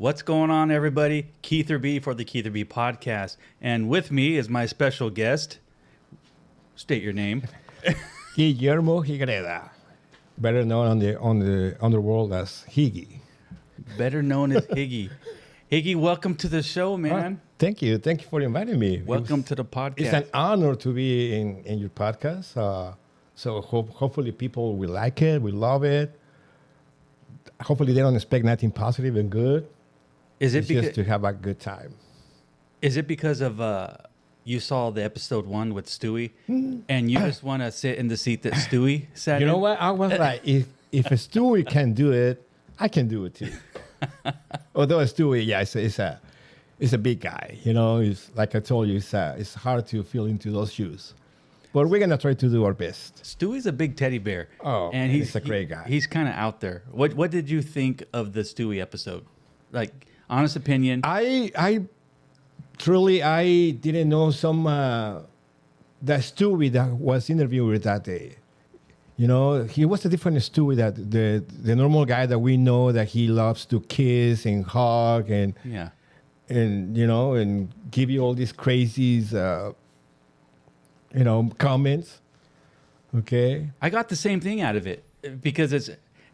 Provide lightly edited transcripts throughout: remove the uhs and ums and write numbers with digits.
What's going on, everybody? Keither.B for the Keither.B podcast. And with me is my special guest. State your name. Guillermo Higreda, better known on the underworld as Higgy. Better known as Higgy. Higgy, welcome to the show, man. Thank you for inviting me. Welcome to the podcast. It's an honor to be in your podcast. So hopefully people will like it, will love it. Hopefully they don't expect nothing positive and good. Is it it's because just to have a good time? Is it because of you saw the episode 1 with Stewie, and you just want to sit in the seat that Stewie sat in? You know what? I was like, if a Stewie can do it, I can do it too. Although a Stewie, yeah, it's a big guy. You know, it's like I told you, it's hard to feel into those shoes. But we're gonna try to do our best. Stewie's a big teddy bear. Oh, and he's a great guy. He's kind of out there. What did you think of the Stewie episode? Like, honest opinion. I truly didn't know that Stewie that was interviewed that day. You know, he was a different Stewie that the normal guy that we know that he loves to kiss and hug and you know, and give you all these crazy comments. Okay. I got the same thing out of it because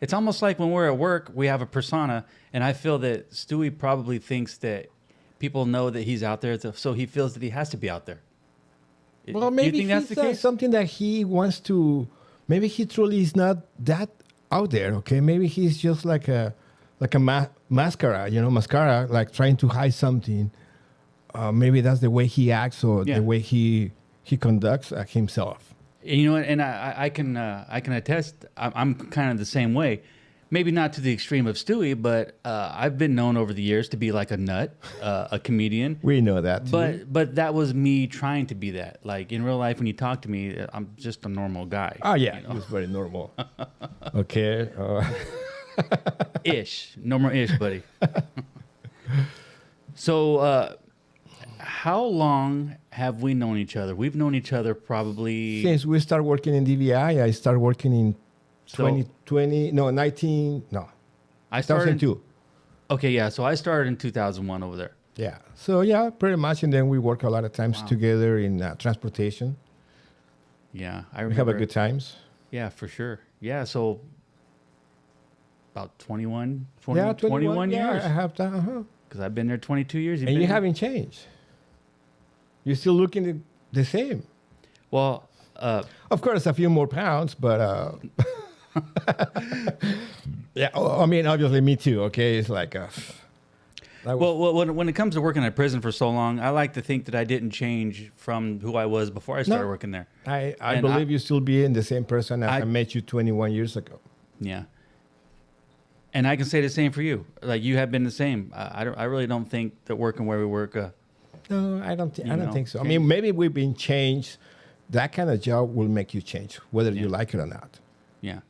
it's almost like when we're at work, we have a persona, and I feel that Stewie probably thinks that people know that he's out there, so he feels that he has to be out there. Well, maybe that's the case? Something that he wants to. Maybe he truly is not that out there. Okay, maybe he's just like a mascara, like trying to hide something. Maybe that's the way he acts or the way he conducts himself. You know, and I can attest. I'm kind of the same way. Maybe not to the extreme of Stewie, but I've been known over the years to be like a nut, a comedian. We know that too. But that was me trying to be that. Like in real life, when you talk to me, I'm just a normal guy. Oh yeah, he was very normal. Okay. Ish, normal-ish, buddy. So, how long have we known each other? We've known each other probably since we started working in DVI. I started working in 2002. Okay, yeah. So I started in 2001 over there. Yeah. So yeah, pretty much, and then we work a lot of times together in transportation. Yeah, I remember. We have a good times. Yeah, for sure. Yeah, so about 21 years. Yeah, I have that. Because I've been there 22 years. And you haven't changed. You're still looking the same. Well, of course, a few more pounds, but yeah. I mean, obviously, me too. Okay, it's like well, when it comes to working at prison for so long, I like to think that I didn't change from who I was before I started working there. I believe you still being the same person as I met you 21 years ago. Yeah. And I can say the same for you. Like, you have been the same. I really don't think that working where we work. No, I don't think so. I mean, maybe we've been changed. That kind of job will make you change, whether you like it or not. Yeah.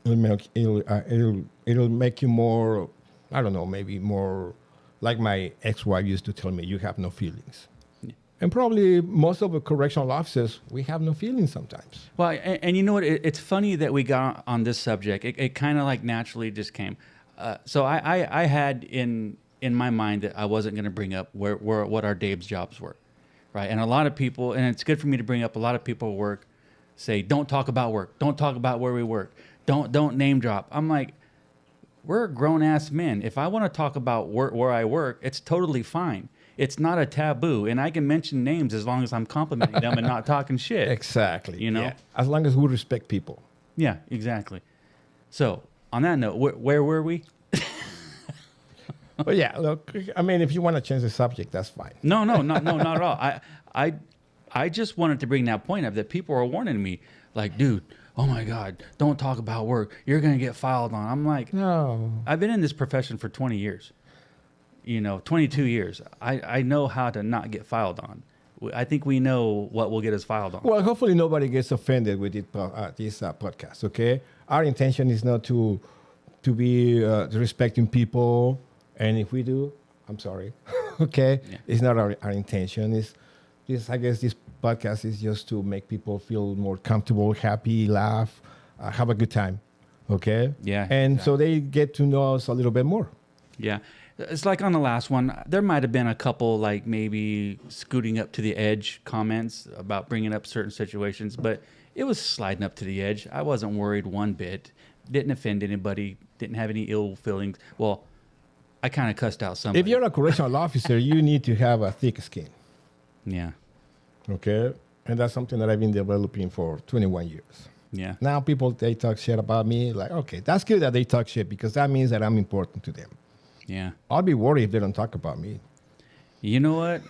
It'll make you more. I don't know. Maybe more like my ex-wife used to tell me. You have no feelings. Yeah. And probably most of the correctional officers, we have no feelings sometimes. Well, and you know what? It's funny that we got on this subject. It kind of like naturally just came. So I had in my mind that I wasn't going to bring up what our Dave's jobs were, right? And a lot of people, and it's good for me to bring up, a lot of people at work say, don't talk about work. Don't talk about where we work. Don't name drop. I'm like, we're grown-ass men. If I want to talk about where I work, it's totally fine. It's not a taboo, and I can mention names as long as I'm complimenting them and not talking shit. Exactly. You know? Yeah. As long as we respect people. Yeah, exactly. So, on that note, where were we? Well, yeah, look, I mean, if you want to change the subject, that's fine. No, not at all. I just wanted to bring that point up that people are warning me, like, dude, oh my God, don't talk about work. You're going to get filed on. I'm like, no. I've been in this profession for 20 years. 22 years. I know how to not get filed on. I think we know what will get us filed on. Well, hopefully nobody gets offended with this podcast, okay? Our intention is not to be respecting people. And if we do, I'm sorry. Okay? Yeah. It's not our intention. I guess this podcast is just to make people feel more comfortable, happy, laugh, have a good time. Okay? Yeah. And so they get to know us a little bit more. Yeah. It's like on the last one, there might have been a couple like maybe scooting up to the edge comments about bringing up certain situations, but it was sliding up to the edge. I wasn't worried one bit. Didn't offend anybody. Didn't have any ill feelings. Well, I kind of cussed out somebody. If you're a correctional officer, you need to have a thick skin. Yeah. Okay? And that's something that I've been developing for 21 years. Yeah. Now people, they talk shit about me. Like, okay, that's good that they talk shit because that means that I'm important to them. Yeah. I'll be worried if they don't talk about me. You know what?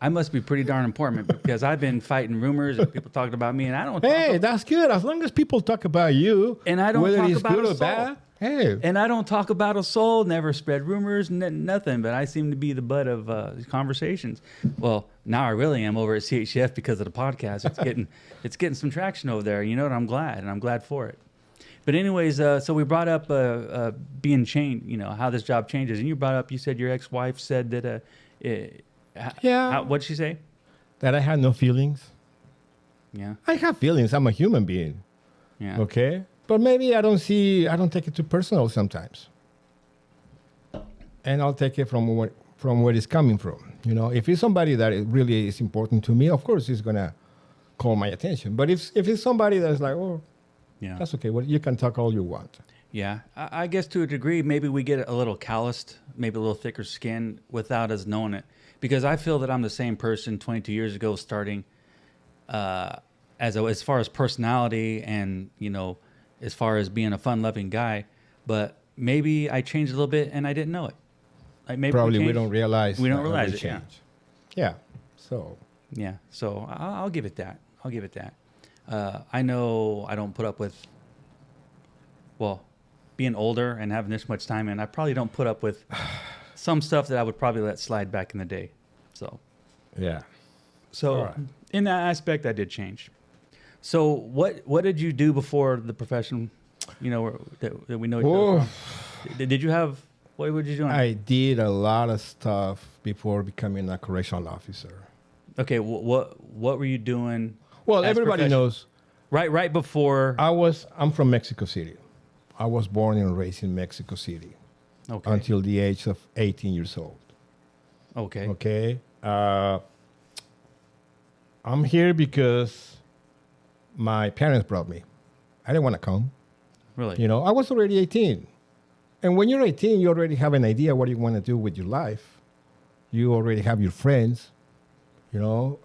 I must be pretty darn important because I've been fighting rumors and people talking about me, and I don't. Hey, that's good. As long as people talk about you, And I don't whether talk it's about good a or soul. bad. Hey, And I don't talk about a soul. Never spread rumors. Nothing. But I seem to be the butt of conversations. Well, now I really am over at CHF because of the podcast. It's getting some traction over there. You know, and I'm glad, and I'm glad for it. But anyways, so we brought up being changed. You know how this job changes, and you brought up. You said your ex-wife said that. Yeah. What'd she say? that I had no feelings. Yeah. I have feelings. I'm a human being. Yeah. Okay. But maybe I don't take it too personal sometimes. And I'll take it from where it's coming from. You know, if it's somebody that it really is important to me, of course it's gonna call my attention. But if it's somebody that's like, oh, Yeah. that's okay. Well, you can talk all you want. Yeah, I guess to a degree, maybe we get a little calloused, maybe a little thicker skin without us knowing it. Because I feel that I'm the same person 22 years ago, starting as far as personality and, you know, as far as being a fun-loving guy. But maybe I changed a little bit and I didn't know it. Like maybe Probably we changed. don't realize. We don't that realize we it, yeah. change. Yeah. So. Yeah, so I'll give it that. I'll give it that. I know I don't put up with, well, being older and having this much time, and I probably don't put up with some stuff that I would probably let slide back in the day. So, Yeah. so All right. in that aspect, I did change. So what did you do before the profession? You know that we know each other from? Did you have what were you doing? I did a lot of stuff before becoming a correctional officer. Okay, what were you doing? Well, as everybody profession- knows Right before. I'm from Mexico City. I was born and raised in Mexico City Okay. until the age of 18 years old. Okay. Okay. I'm here because my parents brought me. I didn't want to come. Really? You know, I was already 18. And when you're 18, you already have an idea what you want to do with your life. You already have your friends. You know,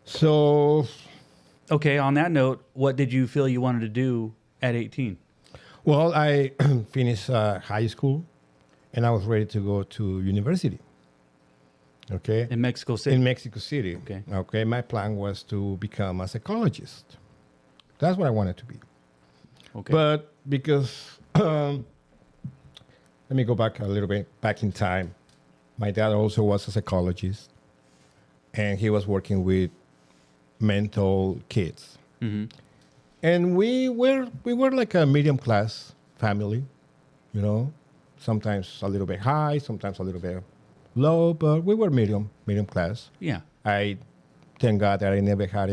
so. Okay, on that note, what did you feel you wanted to do at 18? Well, I finished high school, and I was ready to go to university. Okay. In Mexico City? In Mexico City. Okay. Okay. My plan was to become a psychologist. That's what I wanted to be. Okay. But because, let me go back a little bit, back in time. My dad also was a psychologist, and he was working with mental kids. Mhm. And we were like a medium class family, you know, sometimes a little bit high, sometimes a little bit low, but we were medium class. Yeah. I thank God that I never had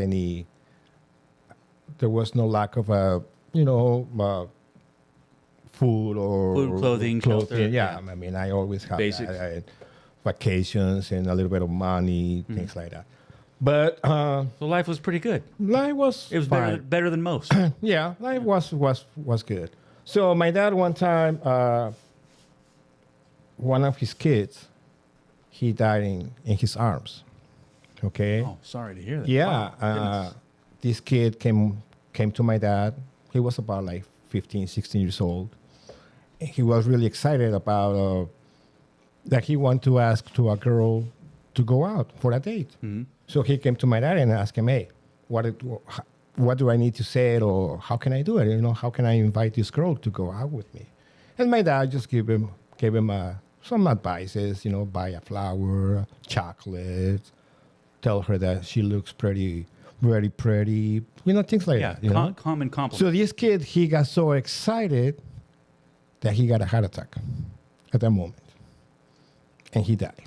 there was no lack of food or Food, clothing, shelter, Yeah, yeah. I mean, I always had Basics. that. I had vacations and a little bit of money, things like that. But So life was pretty good. life was It was fine. better than most. Yeah, life was good. So my dad one time, one of his kids, he died in his arms. Okay. Oh, sorry to hear that. Yeah. Wow, goodness. This kid came to my dad. He was about like 15, 16 years old. And he was really excited about that he wanted to ask to a girl to go out for a date. Mhm. So he came to my dad and asked him, hey, what do I need to say it, or how can I do it? You know, how can I invite this girl to go out with me? And my dad just gave him some advices, you know, buy a flower, chocolate, tell her that she looks pretty, very pretty, you know, things like Yeah, that. You know? common compliment. So this kid, he got so excited that he got a heart attack at that moment. And he died.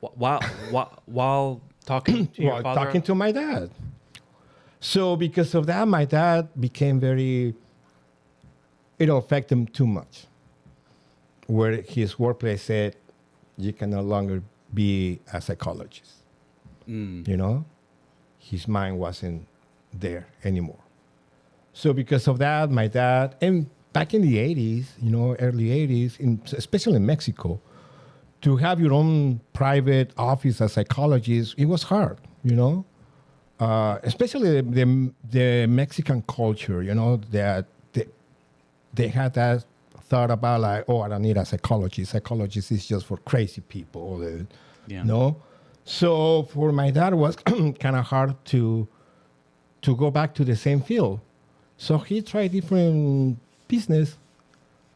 While talking to your Well, father? talking to my dad. So because of that, my dad became it affected him too much. where his workplace said, you can no longer be a psychologist. You know, his mind wasn't there anymore. So because of that, my dad, and back in the 80s, you know, early 80s, especially in Mexico, to have your own private office as psychologist, it was hard, you know, especially the Mexican culture, you know, that they had that thought about like, oh, I don't need a psychologist. Psychologist is just for crazy people, no? So for my dad, it was kind of hard to go back to the same field. So he tried different business.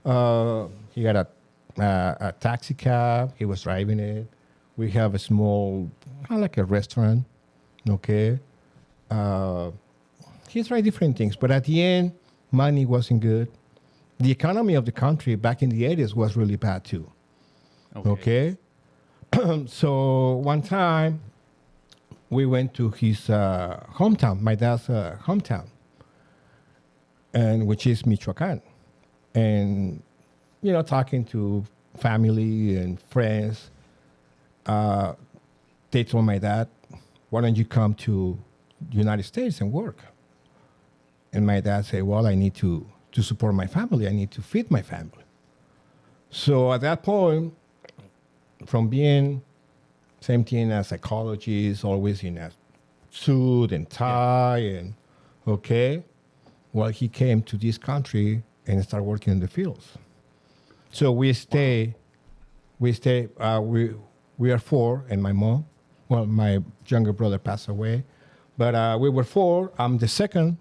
He got a taxi cab. He was driving it. We have a small, kind of like a restaurant. Okay. He tried different things, but at the end, money wasn't good. The economy of the country back in the 80s was really bad too. Okay. So one time, we went to his hometown, my dad's hometown, and which is Michoacan. And, you know, talking to family and friends, they told my dad, why don't you come to the United States and work? And my dad said, well, I need to support my family. I need to feed my family. So at that point, from being same thing as psychologist, always in a suit and tie, and okay, well, he came to this country and started working in the fields. So we are four, and my mom, well, my younger brother passed away, but we were four. I'm the second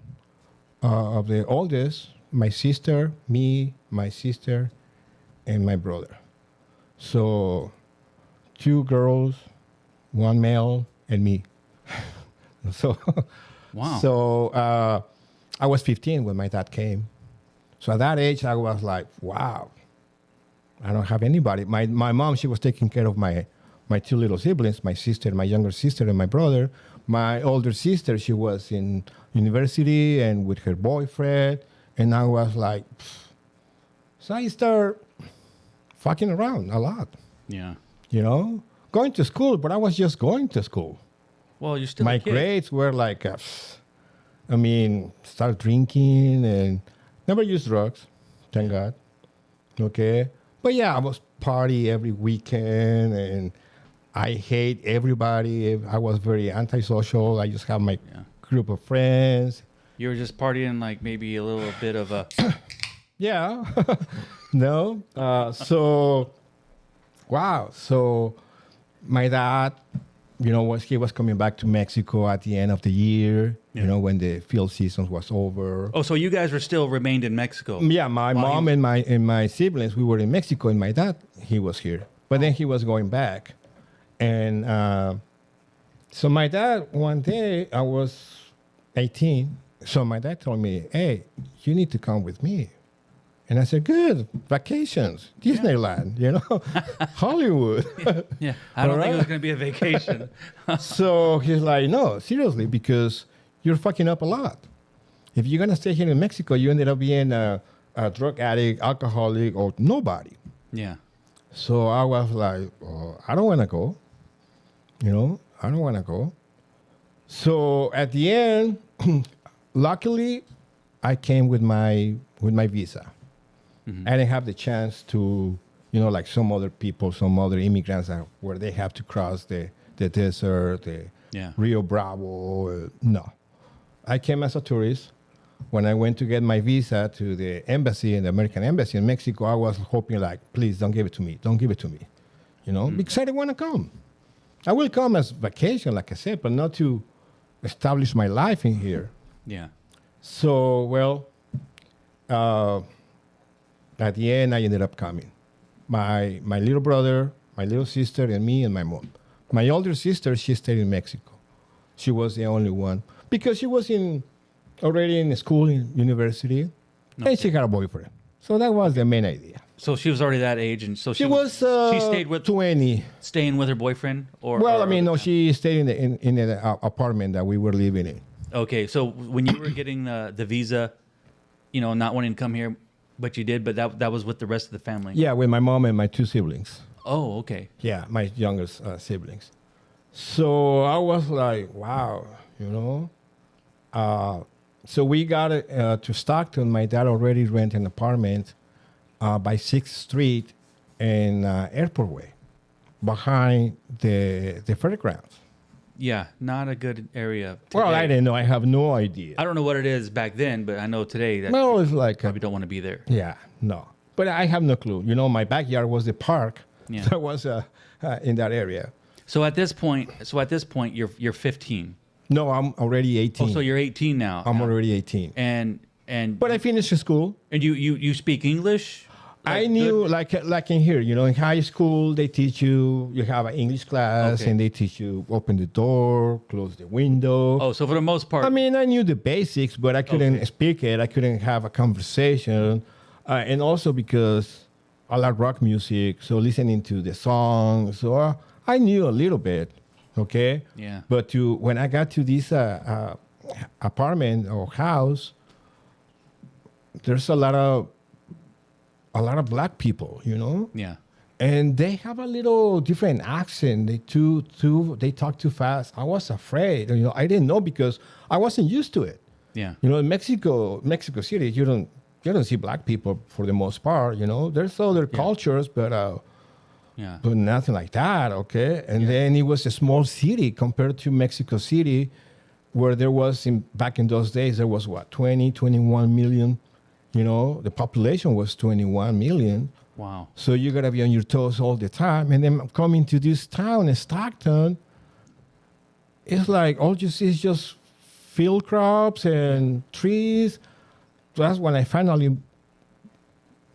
of the oldest, my sister, me, my sister, and my brother. So 2 girls, 1 male, and me. So, wow. So I was 15 when my dad came. So at that age, I was like, wow, I don't have anybody. My mom, she was taking care of my 2 little siblings, my sister, my younger sister, and my brother. My older sister, she was in university and with her boyfriend. And I was like, pfft. So I started fucking around a lot. Yeah. You know, going to school, but I was just going to school. Well, you're still My a kid. grades were like, start drinking and never used drugs, thank God. Okay. But yeah, I was party every weekend and I hate everybody. I was very antisocial. I just have my group of friends. You were just partying like maybe a little bit of a... Yeah. No. Wow. So my dad, you know, he was coming back to Mexico at the end of the year, you know, when the field season was over. Oh, so you guys were still remained in Mexico? Yeah, my mom and my siblings, we were in Mexico, and my dad, he was here. But then he was going back. And so my dad, one day, I was 18. So my dad told me, hey, you need to come with me. And I said, good, vacations, Disneyland, you know, Hollywood. Yeah, I don't think it was going to be a vacation. So he's like, no, seriously, because you're fucking up a lot. If you're going to stay here in Mexico, you ended up being a drug addict, alcoholic, or nobody. Yeah. So I was like, oh, I don't want to go. You know, I don't want to go. So at the end, luckily, I came with my visa. Mm-hmm. I didn't have the chance to, you know, like some other people, some other immigrants where they have to cross the desert, the Rio Bravo. No. I came as a tourist. When I went to get my visa to the embassy, the American embassy in Mexico, I was hoping like, please don't give it to me. Don't give it to me. You know, because I didn't want to come. I will come as vacation, like I said, but not to establish my life in here. Yeah. So, well, at the end, I ended up coming. My little brother, my little sister, and me, and my mom. My older sister, she stayed in Mexico. She was the only one. Because she was already in school, in university, and she had a boyfriend. So that was the main idea. So she was already that age, and so she stayed with 20. Staying with her boyfriend, She stayed in the apartment that we were living in. Okay, so when you were getting the visa, you know, not wanting to come here, But you did, but that was with the rest of the family. Yeah, with my mom and my two siblings. Oh, okay. Yeah, my youngest siblings. So I was like, wow, you know. So we got to Stockton. My dad already rented an apartment by 6th Street and Airport Way, behind the fairgrounds. Yeah, not a good area. Today. Well, I didn't know. I have no idea. I don't know what it is back then, but I know today that Well, it's like probably don't want to be there. yeah, no. But I have no clue. You know, my backyard was the park. Yeah. That was in that area. So at this point, you're 15. No, I'm already 18. Oh, so you're 18 now. I'm already 18. And But I finished school. and you speak English? I Like, knew, good? like in here, you know, in high school, they teach you have an English class, Okay. and they teach you open the door, close the window. Oh, so for the most part, I mean, I knew the basics, but I couldn't Okay. speak it. I couldn't have a conversation. And also because I like rock music, so listening to the songs, so I knew a little bit, okay? Yeah. But when I got to this apartment or house, there's a lot of black people, you know? yeah, And they have a little different accent. They talk too fast. I was afraid. You know, I didn't know because I wasn't used to it. yeah, You know, in Mexico City, you don't see black people for the most part. You know, there's other cultures, but yeah, nothing like that. Okay, and then it was a small city compared to Mexico City, where there was back in those days there was what 21 million. You know, the population was 21 million. wow, So you gotta be on your toes all the time. And then coming to this town in Stockton, it's like all you see is just field crops and trees. So that's when I finally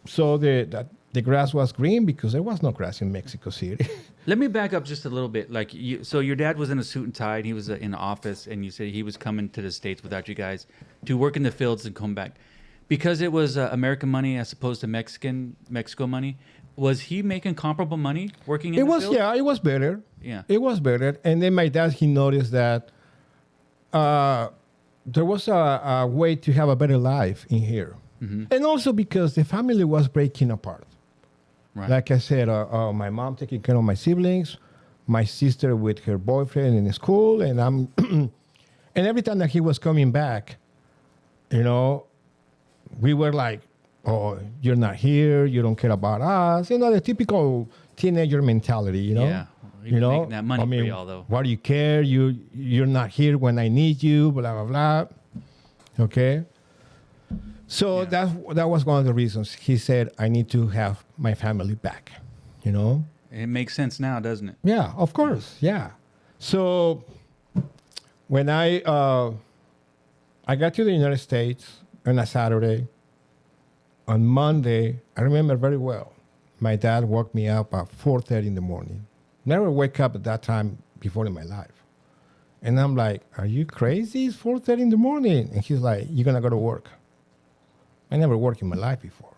saw that the grass was green, because there was no grass in Mexico City. Let me back up just a little bit. Like, so your dad was in a suit and tie, and he was in the office, and you said he was coming to the States without you guys to work in the fields and come back. Because it was American money as opposed to Mexico money, was he making comparable money working in the field? Yeah, it was better. Yeah. It was better. And then my dad, he noticed that there was a way to have a better life in here. Mm-hmm. And also because the family was breaking apart. Right. Like I said, my mom taking care of my siblings, my sister with her boyfriend in school, and and every time that he was coming back, you know, we were like, "Oh, you're not here. You don't care about us." You know, the typical teenager mentality. You know, Yeah. He was making that money for y'all, though. why do you care? You're not here when I need you. Blah blah blah. Okay. So Yeah. that was one of the reasons he said I need to have my family back. You know. It makes sense now, doesn't it? Yeah, of course. Yeah. So when I got to the United States on a Saturday, on Monday, I remember very well. My dad woke me up at 4:30 in the morning. Never wake up at that time before in my life. And I'm like, "Are you crazy? It's 4:30 in the morning." And he's like, "You're gonna go to work." I never worked in my life before.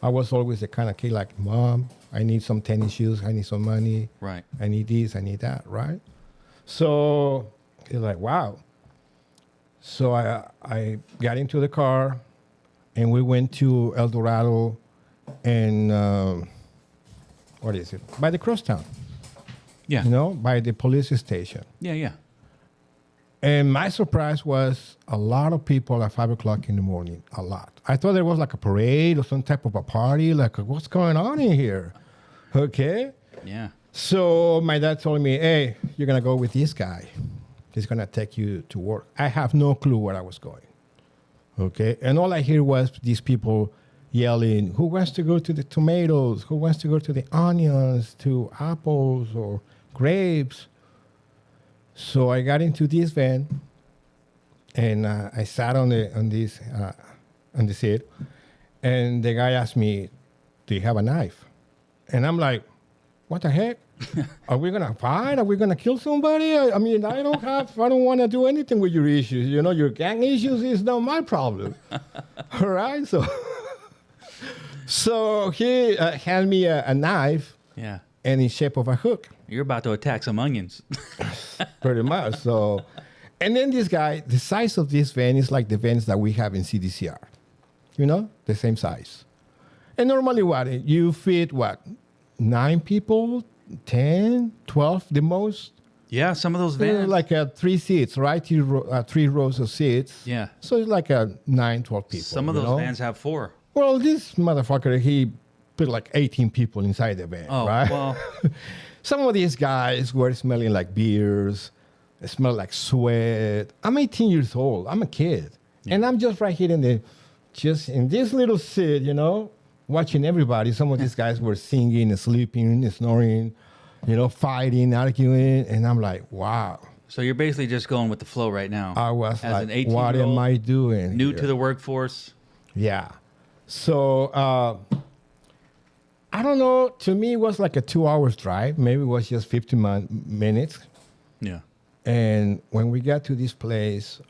I was always the kind of kid like, "Mom, I need some tennis shoes. I need some money. Right. I need this. I need that." Right? So he's like, "Wow." So I got into the car, and we went to El Dorado, and what is it? By the crosstown, Yeah. you know, by the police station. Yeah. Yeah. And my surprise was a lot of people at 5 o'clock in the morning. A lot. I thought there was like a parade or some type of a party. Like, what's going on in here? Okay. Yeah. So my dad told me, "Hey, you're gonna go with this guy. He's gonna take you to work." I have no clue where I was going. Okay. And all I hear was these people yelling, "Who wants to go to the tomatoes? Who wants to go to the onions, to apples or grapes?" So I got into this van, and I sat on the seat, and the guy asked me, "Do you have a knife?" And I'm like, "What the heck? Are we gonna fight? Are we gonna kill somebody? I mean, I don't want to do anything with your issues. You know, your gang issues is not my problem." All right, so he handed me a knife, Yeah. and in shape of a hook. You're about to attack some onions. Pretty much. So, and then this guy, the size of this van is like the vans that we have in CDCR. You know, the same size. And normally what? You fit what? 9 people, 10, 12 the most? Yeah, some of those You know, vans. like 3 seats, right? 3 rows of seats. Yeah. So it's like 9, 12 people. Some of you those know? vans have 4. Well, this motherfucker, he put like 18 people inside the van, Oh, right? well, Some of these guys were smelling like beers. They smell like sweat. I'm 18 years old. I'm a kid. And I'm just right here just in this little seat, you know, watching everybody. Some of these guys were singing and sleeping and snoring, you know, fighting, arguing. And I'm like, wow. so you're basically just going with the flow right now. I was As an like, what 18-year-old, am I doing? new here? to the workforce. Yeah. So, I don't know. To me, it was like a 2 hours drive. Maybe it was just 15 minutes. Yeah. And when we got to this place,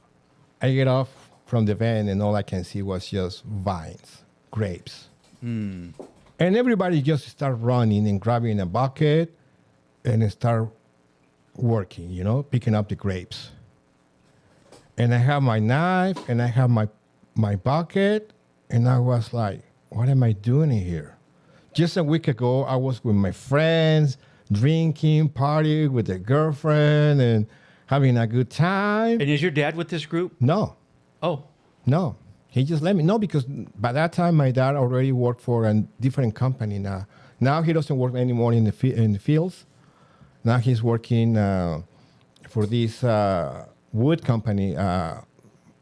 I get off from the van and all I can see was just vines, grapes. And everybody just start running and grabbing a bucket and start working, you know, picking up the grapes. And I have my knife and I have my bucket and I was like, what am I doing here? Just a week ago, I was with my friends, drinking, partying with a girlfriend and having a good time. And is your dad with this group? No. Oh, No, he just let me know because by that time my dad already worked for a different company now. Now he doesn't work anymore in the fields. Now he's working for this wood company.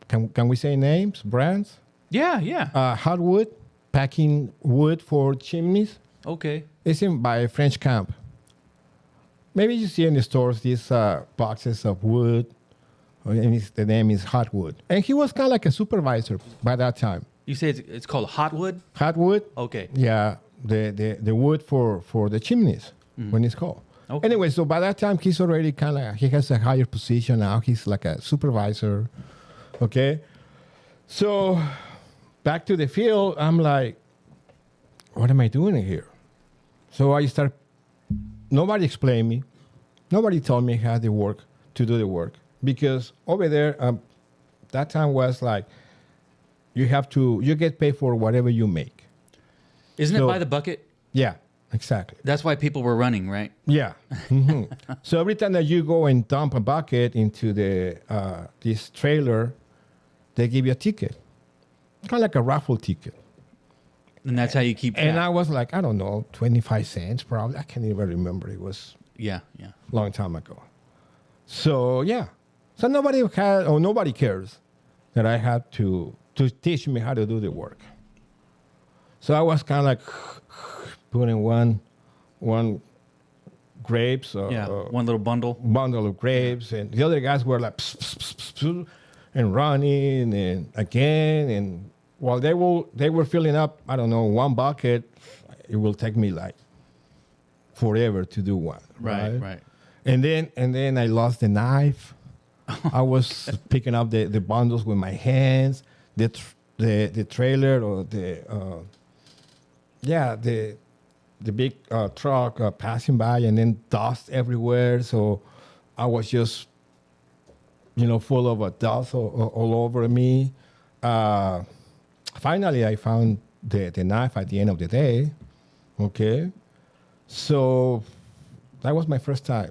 Can we say names, brands? yeah, yeah. Hardwood, packing wood for chimneys. Okay. It's in by French Camp. Maybe you see in the stores these boxes of wood. And the name is Hardwood. And he was kind of like a supervisor by that time. You say it's called hotwood? Hardwood, Okay. yeah, the wood for the chimneys, when it's called. Okay. Anyway, so by that time, he's already kind of, he has a higher position now. He's like a supervisor, okay? So back to the field, I'm like, what am I doing here? So I start, nobody explained me. Nobody told me how to do the work. Because over there, that time was like, you get paid for whatever you make. Isn't it So- by the bucket? Yeah, exactly. That's why people were running, right? Yeah. Mhm. So every time that you go and dump a bucket into this trailer, they give you a ticket. Kind of like a raffle ticket. And that's how you keep track. And I was like, I don't know, 25 cents probably. I can't even remember. It was Yeah, yeah. a long time ago. So, yeah. So nobody cares that I had to teach me how to do the work. So I was kind of like putting one grapes One little bundle. bundle of grapes, and the other guys were like pss, pss, pss, pss, pss, and running and again, and while they were filling up, I don't know, one bucket, it will take me like forever to do one. Right. And then I lost the knife. I was picking up the bundles with my hands. The trailer or the big truck passing by, and then dust everywhere. So I was just, full of dust all over me. Finally, I found the knife at the end of the day. Okay, so that was my first time.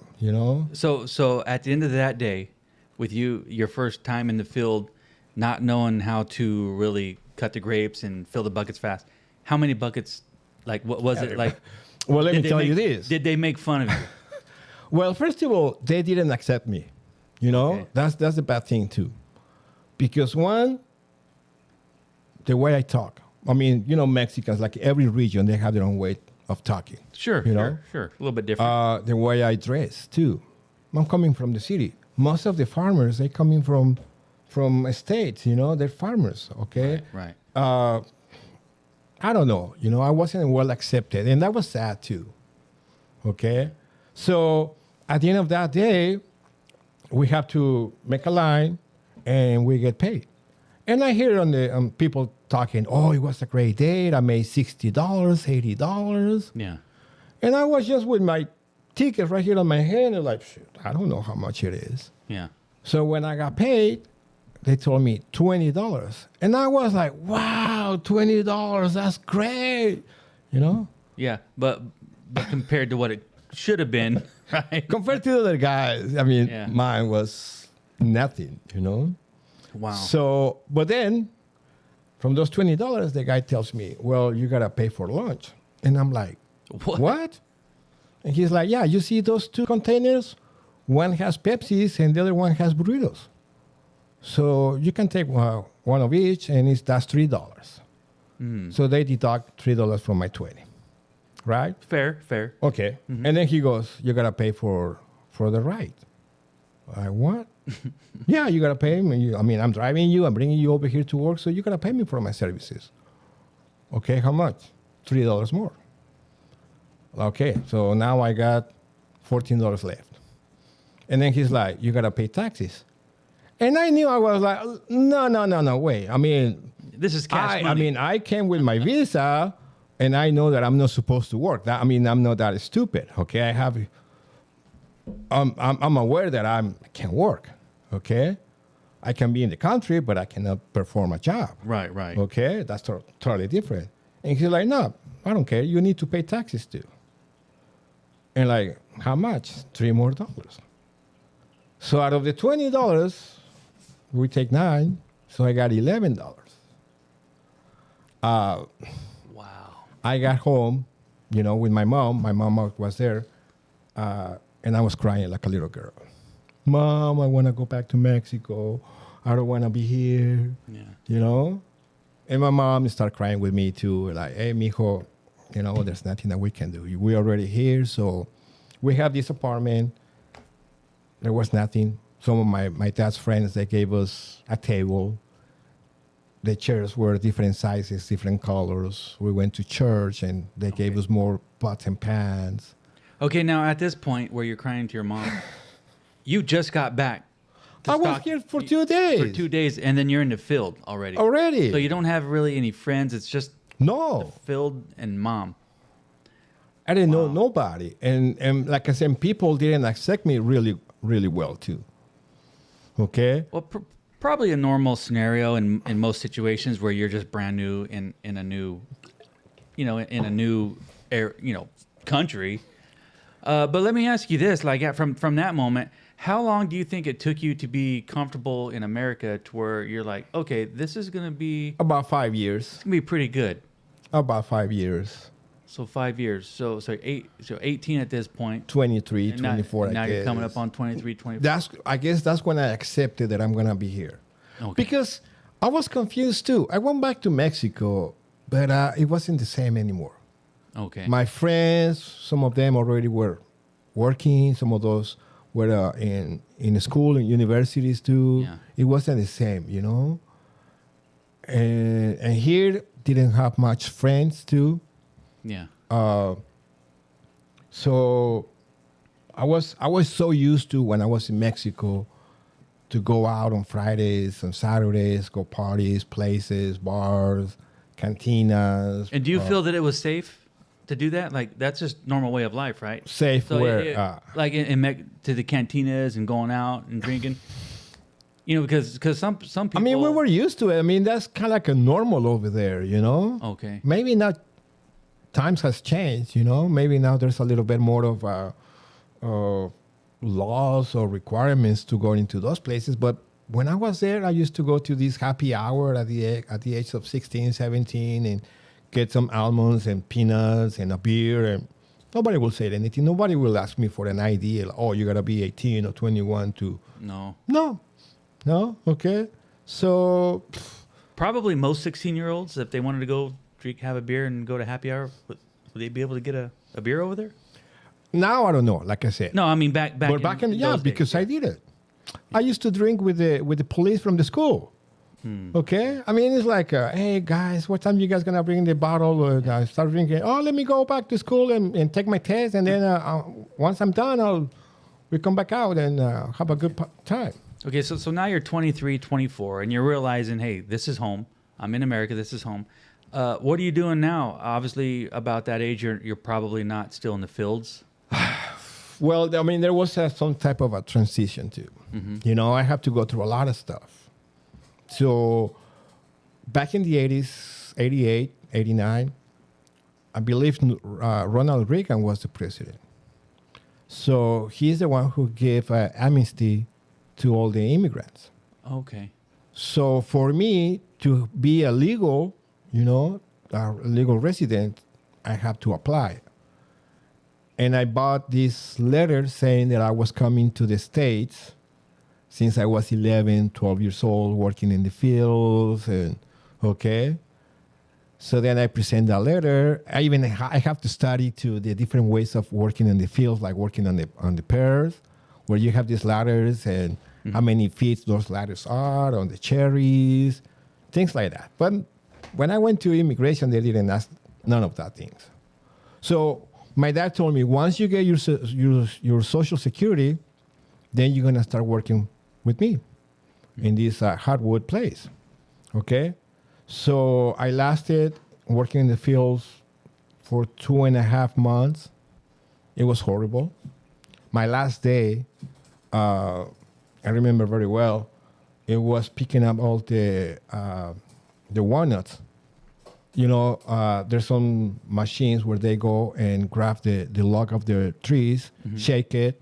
So at the end of that day, with your first time in the field, not knowing how to really cut the grapes and fill the buckets fast, how many buckets, like, what was it like? Well, let me did they tell you make- this. Did they make fun of you? Well, first of all, they didn't accept me. Okay. That's the bad thing too, because one, the way I talk. I mean, Mexicans, like every region, they have their own way of talking. Sure, sure. A little bit different. The way I dress too. I'm coming from the city. Most of the farmers, they coming from estates. They're farmers. Okay. Right. I don't know. I wasn't well accepted, and that was sad too. Okay. So at the end of that day, we have to make a line, and we get paid. And I hear on the people talking, "Oh, it was a great day. I made $60, $80." Yeah. And I was just with my ticket right here on my hand, and like, shit, I don't know how much it is. Yeah. So when I got paid, they told me $20. And I was like, wow, $20, that's great. You know? Yeah, but compared to what it should have been, right? Compared to the other guys, I mean, Yeah. mine was nothing, you know? Wow. So, but then from those $20, the guy tells me, well, you got to pay for lunch. And I'm like, what? And he's like, yeah, you see those two containers? One has Pepsis and the other one has burritos. So you can take one of each, and that's $3. So they deduct $3 from my 20, right? Fair. Okay. And then he goes, you got to pay for the ride. I what? Yeah, you got to pay me. I mean, I'm driving you. I'm bringing you over here to work, so you got to pay me for my services. Okay, how much? $3 more. Okay, so now I got $14 left. And then he's like, you got to pay taxes. And I knew I was like, no, wait. I mean, This is cash money. I mean, I came with my visa, and I know that I'm not supposed to work. I'm not that stupid, okay? I'm aware that I can't work, okay? I can be in the country, but I cannot perform a job. Right. Okay, that's totally different. And he's like, no, I don't care. You need to pay taxes too. And like, how much? $3 more. So out of the $20, we take $9, so I got $11. Wow. I got home, with my mom. My mom was there, and I was crying like a little girl. Mom, I want to go back to Mexico. I don't want to be here. Yeah. And my mom started crying with me too, like, hey, mijo, there's nothing that we can do. We're already here, so we have this apartment. There was nothing. Some of my dad's friends, they gave us a table. The chairs were different sizes, different colors. We went to church, and they gave us more pots and pans. Okay, now at this point where you're crying to your mom, you just got back. I was here for 2 days. For 2 days, and then you're in the field already. Already. So you don't have really any friends. It's just No. field and mom. I didn't know nobody. And like I said, people didn't accept me really, really well, too. Okay? Well, probably a normal scenario in most situations where you're just brand new in a new, in a new country. But let me ask you this: like from that moment, how long do you think it took you to be comfortable in America to where you're like, okay, this is gonna be About 5 years. it's gonna be pretty good. About 5 years. So 5 years. So 18 at this point. 23, And now, 24, now I you're guess. coming up on 23, 24. I guess that's when I accepted that I'm going to be here. Okay. Because I was confused, too. I went back to Mexico, but it wasn't the same anymore. Okay. My friends, some of them already were working. Some of those were in school and universities, too. Yeah. It wasn't the same, And here, didn't have much friends, too. Yeah. So I was so used to, when I was in Mexico, to go out on Fridays and Saturdays, go parties, places, bars, cantinas. And do you feel that it was safe to do that? Like that's just normal way of life, right? Safe So where? like to the cantinas and going out and drinking. Because some people. I mean, we were used to it. I mean, that's kind of like a normal over there, Okay. Maybe not. Times has changed, Maybe now there's a little bit more of laws or requirements to go into those places. But when I was there, I used to go to this happy hour at the age of 16, 17 and get some almonds and peanuts and a beer. And nobody will say anything. Nobody will ask me for an ID. Like, oh, you got to be 18 or 21 to... No. Okay. So... Probably most 16-year-olds, if they wanted to go have a beer and go to happy hour, would they be able to get a beer over there? Now I don't know. Like I said, No, I mean back but back in those because days. I did it. I used to drink with the police from the school. Okay, I mean it's like, hey guys, what time you guys gonna bring the bottle? And I start drinking. Oh, let me go back to school and take my test, and then once I'm done, we come back out and have a good time. Okay, so now you're 23, 24, and you're realizing, hey, this is home. I'm in America. This is home. What are you doing now? Obviously, about that age, you're probably not still in the fields. Well, I mean, there was some type of a transition too. I have to go through a lot of stuff. So back in the 80s, 88, 89, I believe Ronald Reagan was the president. So he's the one who gave amnesty to all the immigrants. Okay. So for me to be a legal, a legal resident, I have to apply. And I bought this letter saying that I was coming to the States since I was 11, 12 years old, working in the fields, and okay. So then I present that letter. I have to study to the different ways of working in the fields, like working on the pears, where you have these ladders and how many feet those ladders are on the cherries, things like that. But when I went to immigration, they didn't ask none of that things. So my dad told me, once you get your Social Security, then you're gonna start working with me in this hardwood place, okay? So I lasted working in the fields for 2.5 months. It was horrible. My last day, I remember very well, it was picking up all the walnuts. There's some machines where they go and grab the log of the trees, shake it,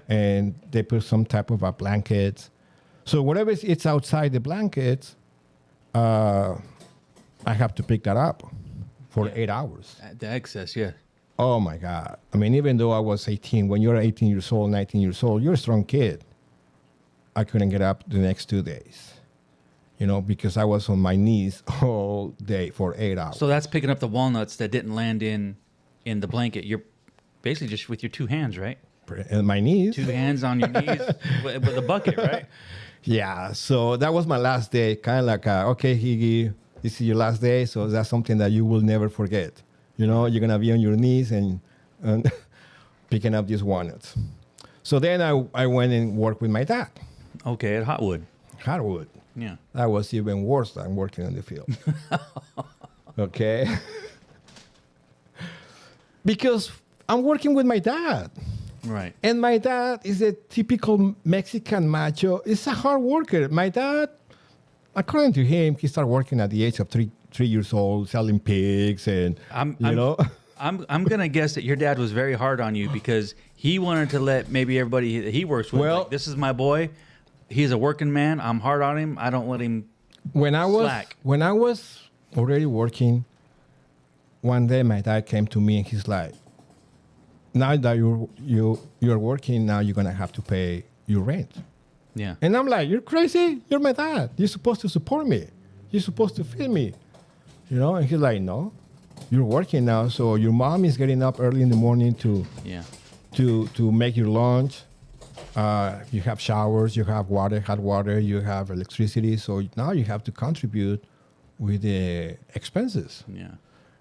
and they put some type of a blankets. So whatever it's outside the blankets, I have to pick that up for 8 hours. The excess, yeah. Oh my God. I mean, even though I was 18, when you're 18 years old, 19 years old, you're a strong kid. I couldn't get up the next 2 days, because I was on my knees all day for 8 hours. So that's picking up the walnuts that didn't land in the blanket. You're basically just with your two hands, right? And my knees. Two hands on your knees with a bucket, right? Yeah. So that was my last day. Kind of like, okay, Higgy, this is your last day. So that's something that you will never forget. You're going to be on your knees and picking up these walnuts. So then I went and worked with my dad. Okay, at Hotwood. Hardwood. Yeah. That was even worse than working in the field. Okay. Because I'm working with my dad. Right. And my dad is a typical Mexican macho. He's a hard worker. My dad, according to him, he started working at the age of 3 years old, selling pigs and, I'm going to guess that your dad was very hard on you because he wanted to let maybe everybody that he works with, like, this is my boy. He's a working man. I'm hard on him. I don't let him slack. When I was already working, one day my dad came to me and he's like, now that you're working, now you're going to have to pay your rent. Yeah. And I'm like, you're crazy? You're my dad. You're supposed to support me. You're supposed to feed me. And he's like, no, you're working now. So your mom is getting up early in the morning to make your lunch. You have showers, you have water, hot water, you have electricity. So now you have to contribute with the expenses. Yeah.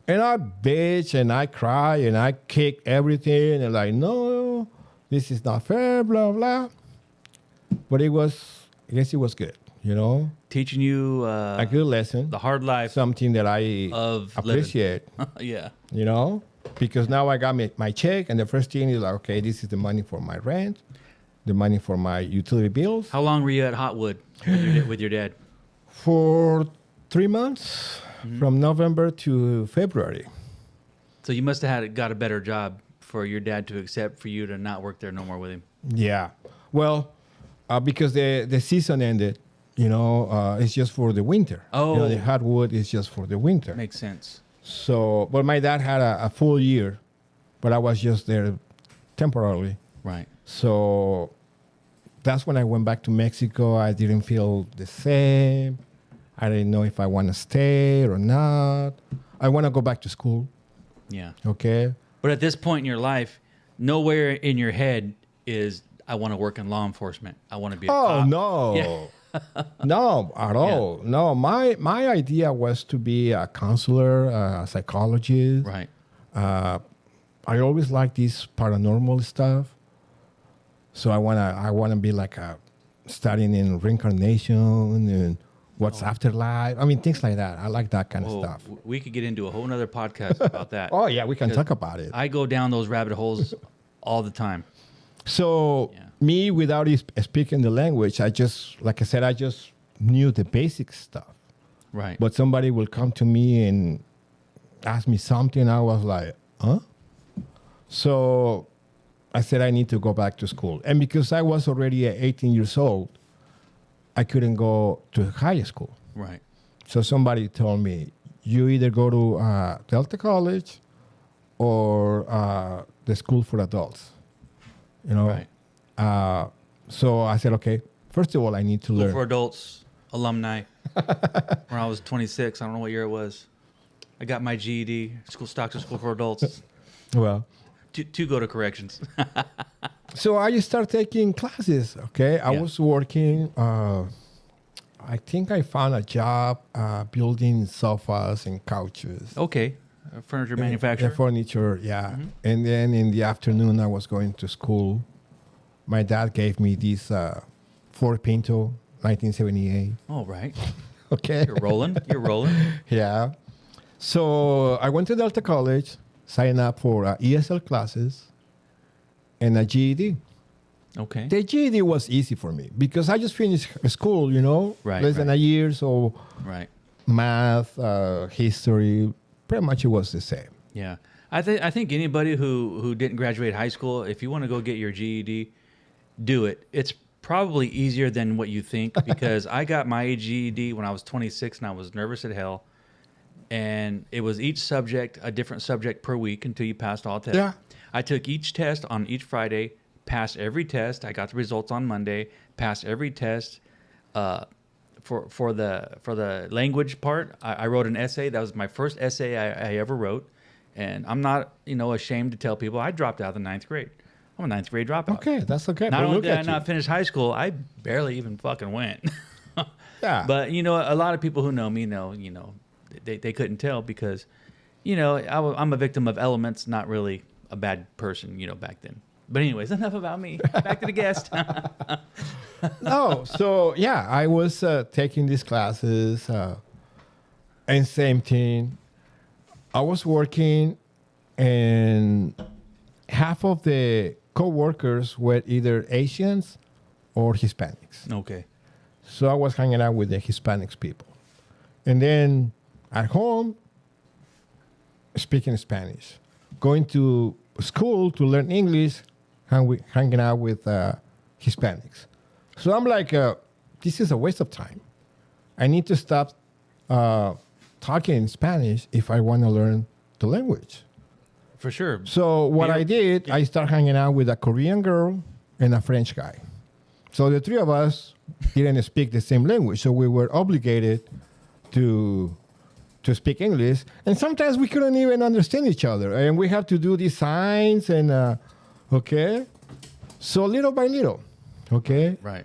And I bitch and I cry and I kick everything and like, no, this is not fair, blah, blah. But I guess it was good, Teaching you a good lesson. the hard life. Something that I appreciate. Yeah. Because now I got my check and the first thing is like, okay, this is the money for my rent, the money for my utility bills. How long were you at Hotwood with your dad? For 3 months, from November to February. So you must have got a better job for your dad to accept for you to not work there no more with him. Yeah. Well, because the season ended, it's just for the winter. Oh. The hardwood is just for the winter. Makes sense. So, but my dad had a full year, but I was just there temporarily. Right. So that's when I went back to Mexico. I didn't feel the same. I didn't know if I want to stay or not. I want to go back to school. Yeah. Okay. But at this point in your life, nowhere in your head is, I want to work in law enforcement. I want to be a cop. Oh, no. Yeah. No, at all. Yeah. No, my idea was to be a counselor, a psychologist. Right. I always liked this paranormal stuff. So I wanna be like studying in reincarnation and what's afterlife. I mean, things like that. I like that kind of stuff. We could get into a whole nother podcast about that. Oh, yeah, we can talk about it. I go down those rabbit holes all the time. So me, without speaking the language, I just knew the basic stuff. Right. But somebody will come to me and ask me something. I was like, huh? So I said, I need to go back to school. And because I was already 18 years old, I couldn't go to high school. Right. So somebody told me, you either go to Delta College or the school for adults. You know? Right. So I said, okay, first of all, I need to School learn. for Adults alumni. When I was 26, I don't know what year it was. I got my GED. Stockton School for Adults. Well, to go to corrections. so I just started taking classes. Okay, I was working. I think I found a job building sofas and couches. Okay. A furniture manufacturer. Furniture, yeah. Mm-hmm. And then in the afternoon, I was going to school. My dad gave me this Ford Pinto, 1978. Oh, right. Okay. You're rolling. Yeah. So I went to Delta College, signed up for ESL classes and a GED. Okay. The GED was easy for me because I just finished school, Right, less than a year. So right. Math, history, pretty much it was the same. Yeah. I think anybody who didn't graduate high school, if you want to go get your GED, do it. It's probably easier than what you think because I got my GED when I was 26 and I was nervous as hell. And it was each subject, a different subject per week until you passed all tests. Yeah. I took each test on each Friday, passed every test. I got the results on Monday, passed every test. For the language part, I wrote an essay. That was my first essay I ever wrote. And I'm not, ashamed to tell people I dropped out of the 9th grade. I'm a 9th grade dropout. Okay, that's okay. Not only did I not finish high school, I barely even fucking went. Yeah. But, a lot of people who know me know, they couldn't tell because, I'm a victim of elements, not really a bad person, back then. But anyways, enough about me. Back to the guest. No, so yeah, I was taking these classes and same thing. I was working and half of the co-workers were either Asians or Hispanics. Okay. So I was hanging out with the Hispanics people. And then at home, speaking Spanish. Going to school to learn English, hanging out with Hispanics. So I'm like, this is a waste of time. I need to stop talking in Spanish if I want to learn the language. For sure. So what I did, I started hanging out with a Korean girl and a French guy. So the three of us didn't speak the same language, so we were obligated to speak English. And sometimes we couldn't even understand each other, and we have to do these signs and okay. So little by little, okay. Right.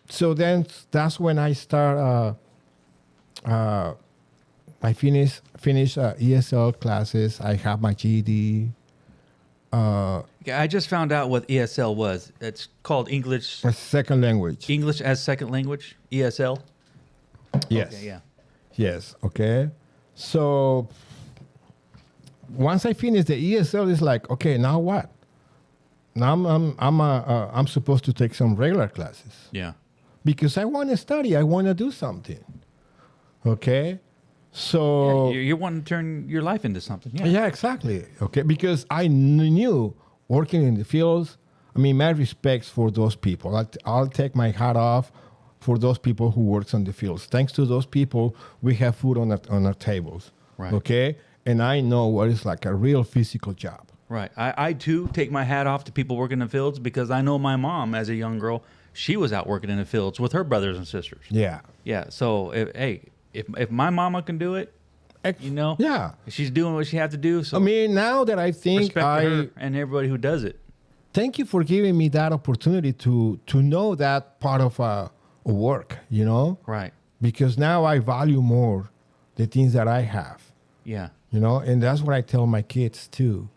So then that's when I start. I finish ESL classes. I have my GED. I just found out what ESL was. It's called English. A second language. English as second language. ESL. Yes. Okay, yeah. Yes. Okay. So once I finish the ESL, it's like, okay, now what? Now I'm supposed to take some regular classes. Yeah. Because I want to study. I want to do something. Okay. So you want to turn your life into something. Yeah. Yeah, exactly. Okay, because I knew working in the fields. I mean, my respects for those people. I'll take my hat off for those people who works on the fields. Thanks to those people, we have food on our tables. Right. Okay, and I know what it's like a real physical job. Right. I too take my hat off to people working in the fields because I know my mom as a young girl, she was out working in the fields with her brothers and sisters. Yeah. Yeah. So if my mama can do it, Yeah. she's doing what she had to do. So I mean, now that I think respect to her and everybody who does it. Thank you for giving me that opportunity to know that part of work, Right. Because now I value more the things that I have, Yeah. And that's what I tell my kids too.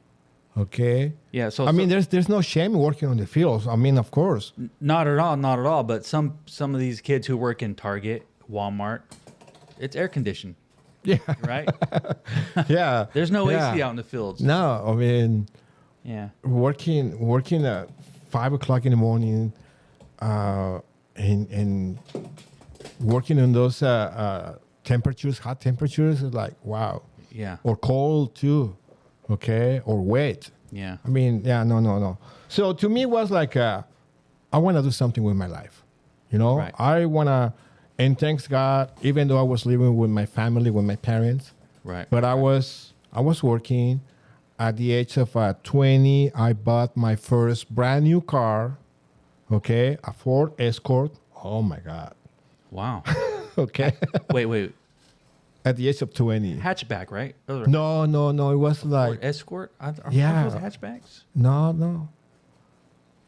Okay. Yeah. So I mean, there's no shame in working on the fields. I mean, of course. not at all. But some of these kids who work in Target, Walmart, it's air conditioned. Yeah. Right. Yeah. There's no AC out in the fields. No, I mean, Yeah. working at 5 o'clock in the morning, and working on those temperatures, hot temperatures, is like, wow. Yeah. Or cold too, okay? Or wet. Yeah. I mean, yeah, no. So to me, it was like, I want to do something with my life. You know, Right. I want to, and thanks God, even though I was living with my family, with my parents, Right. but I was working. At the age of 20, I bought my first brand new car, okay? A Ford Escort. Oh my God. Wow. Okay. Wait. At the age of 20. Hatchback, right? Those are No. It was Ford like, Escort. Yeah. Are those hatchbacks? no.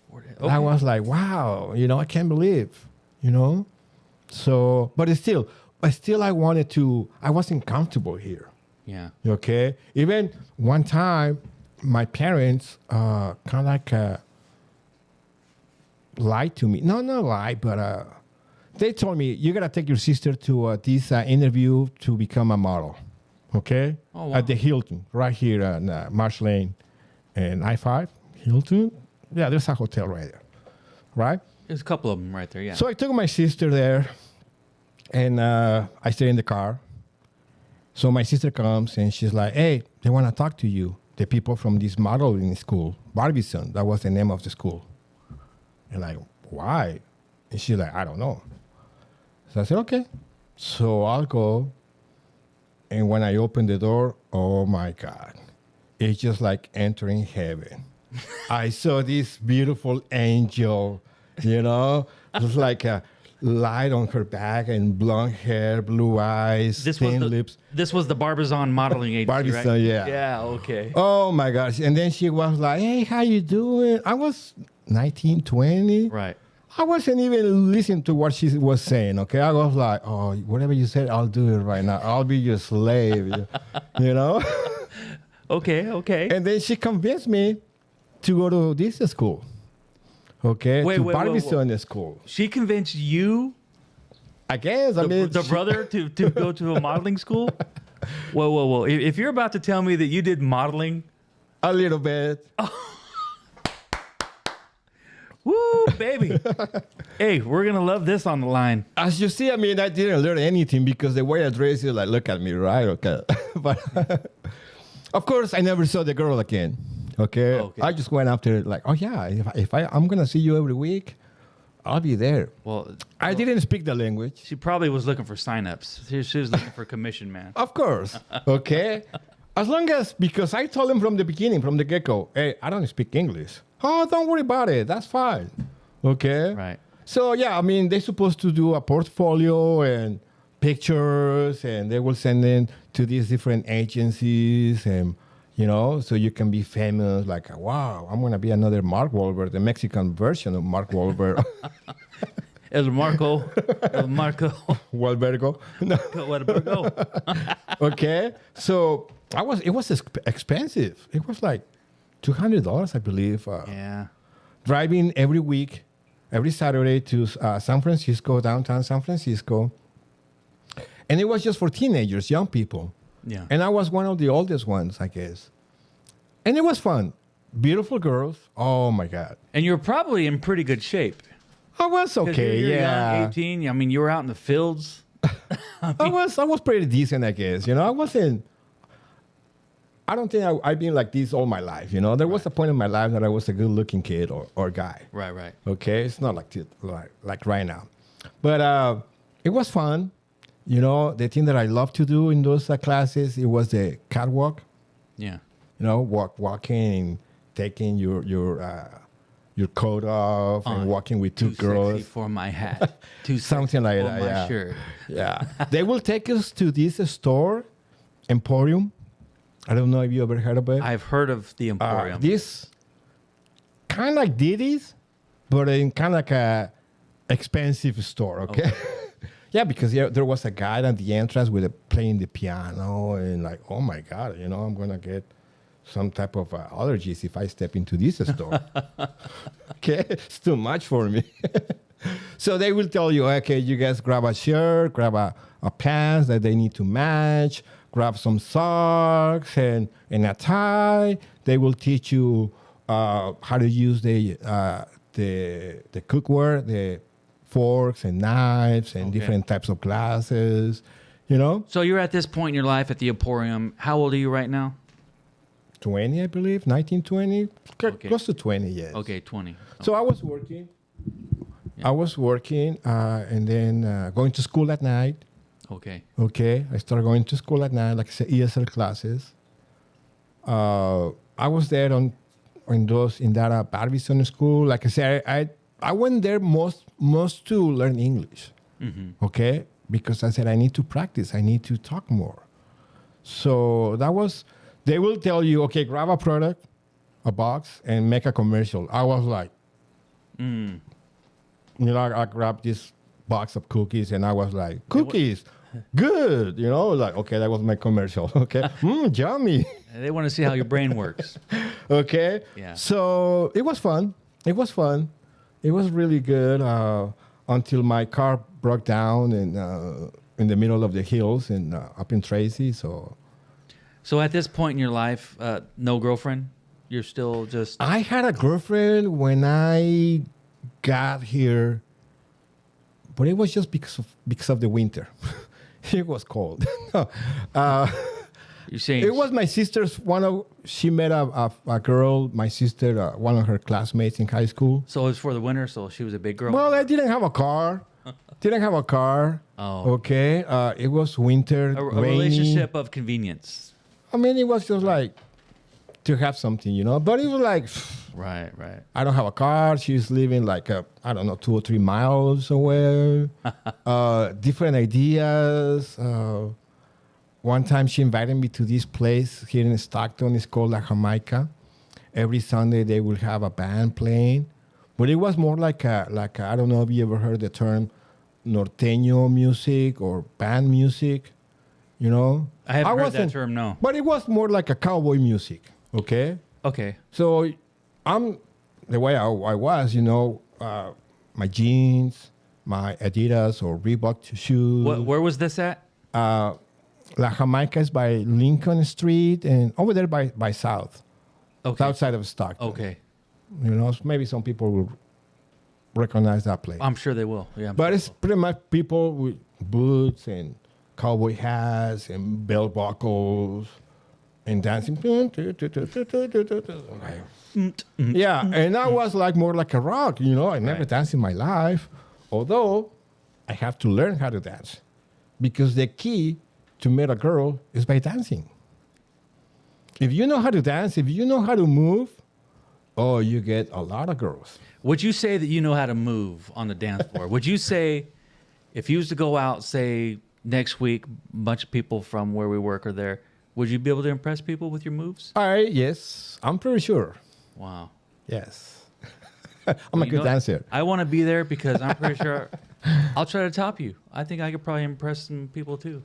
Ford, I was like, wow, I can't believe, So, but it's still, I wanted to, I wasn't comfortable here. Yeah. Okay. Even one time, my parents kind of like lied to me. No, not lie, but they told me, you got to take your sister to this interview to become a model. Okay. Oh, wow. At the Hilton, right here on Marsh Lane and I-5, Hilton. Yeah, there's a hotel right there. Right? There's a couple of them right there. Yeah. So I took my sister there and I stayed in the car. So my sister comes and she's like, hey, they want to talk to you. The people from this modeling school, Barbizon, that was the name of the school. And like, why? And she's like, I don't know. So I said, okay. So I'll go. And when I open the door, oh my God. It's just like entering heaven. I saw this beautiful angel, just like a light on her back and blonde hair, blue eyes, thin lips. This was the Barbizon modeling agency, Barbizon, right? yeah. Yeah, okay. Oh my gosh. And then she was like, hey, how you doing? I was 19, 20. Right. I wasn't even listening to what she was saying, okay? I was like, oh, whatever you said, I'll do it right now. I'll be your slave, Okay. And then she convinced me to go to this school, okay? Wait, Barbizon school. She convinced you, I guess. the brother, to go to a modeling school? Whoa. If you're about to tell me that you did modeling. A little bit. Woo, baby. Hey, we're going to love this on the line. As you see, I didn't learn anything because the way I dress is like, look at me, right? Okay. But of course, I never saw the girl again. Okay. I just went after like, oh yeah, if I'm going to see you every week, I'll be there. Well, I didn't speak the language. she probably was looking for signups. She was looking for commission, man. Of course. Okay. As long as, because I told him from the beginning, from the get-go, hey, I don't speak English. Oh, don't worry about it. That's fine. Okay. Right. So yeah, they're supposed to do a portfolio and pictures, and they will send them to these different agencies, and so you can be famous. Like, wow, I'm gonna be another Mark Wahlberg, the Mexican version of Mark Wahlberg. El Marco. Wahlbergo. No. Okay, so it was expensive. It was like $200, I believe. Yeah. Driving every week, every Saturday to San Francisco, downtown San Francisco. And it was just for teenagers, young people. Yeah. And I was one of the oldest ones, I guess. And it was fun. Beautiful girls. Oh, my God. And you're probably in pretty good shape. I was okay, you're yeah. young, 18. You were out in the fields. I was pretty decent, I guess. I don't think I've been like this all my life. There was a point in my life that I was a good-looking kid or guy. Right. Okay, it's not like right now, but it was fun. The thing that I love to do in those classes, it was the catwalk. Yeah. Walking and taking your coat off and walking with two girls. Sexy for my hat. Too Something like for that. my Yeah. shirt. Yeah. They will take us to this store, Emporium. I don't know if you ever heard of it. I've heard of the Emporium. This kind of like Diddy's, but in kind of like a expensive store, okay? Yeah, because there was a guy at the entrance playing the piano and like, oh my God, I'm going to get some type of allergies if I step into this store. Okay, it's too much for me. So they will tell you, okay, you guys grab a shirt, grab a pants that they need to match, grab some socks and a tie. They will teach you how to use the cookware, the forks and knives and Okay. different types of glasses, you know. So you're at this point in your life at the Emporium. How old are you right now? 20, I believe, 19, 20, Okay. close to 20, yes. Okay, 20. So I was working. I was working and then going to school at night. Okay. Okay, I started going to school at night, like I said, ESL classes. I was there in that Barbizon school. Like I said, I went there most to learn English. Mm-hmm. Okay, because I said I need to practice. I need to talk more. So that was. They will tell you, okay, grab a product, a box, and make a commercial. I was like, you know, I grabbed this box of cookies, and I was like, cookies, good. You know, like, okay, that was my commercial. Okay, yummy. They want to see how your brain works. Okay. Yeah. So it was fun. It was fun. It was really good until my car broke down and in the middle of the hills and up in Tracy. So at this point in your life, no girlfriend? You're still just... I had a girlfriend when I got here, but it was just because of the winter. It was cold. You're saying... It was my sister's she met a girl, my sister, one of her classmates in high school. So it was for the winter, so she was a big girl? Well, I didn't have a car. Oh. Okay. It was winter, A rainy. relationship of convenience. I mean, it was just like to have something, you know. But it was like, Right. I don't have a car. She's living like, I don't know, 2 or 3 miles away. Different ideas. One time she invited me to this place here in Stockton. It's called La Jamaica. Every Sunday they will have a band playing. But it was more like I don't know if you ever heard the term norteño music or band music, you know? I haven't heard that term, no. But it was more like a cowboy music, okay? Okay. So I'm the way I was, you know, my jeans, my Adidas or Reebok shoes. Where was this at? La Jamaica is by Lincoln Street and over there by South. Okay. South side of Stockton. Okay. You know, maybe some people will recognize that place. I'm sure they will. Yeah. But it's pretty much people with boots and cowboy hats and belt buckles and dancing. Yeah, and I was like more like a rock, you know. I never danced in my life, although I have to learn how to dance because the key to meet a girl is by dancing. If you know how to dance, if you know how to move, oh, you get a lot of girls. Would you say that you know how to move on the dance floor? Would you say if you was to go out, say next week, a bunch of people from where we work are there, would you be able to impress people with your moves? Yes, I'm pretty sure. Wow. Yes. I'm a good dancer. I want to be there because I'm pretty sure I'll try to top you. I think I could probably impress some people too.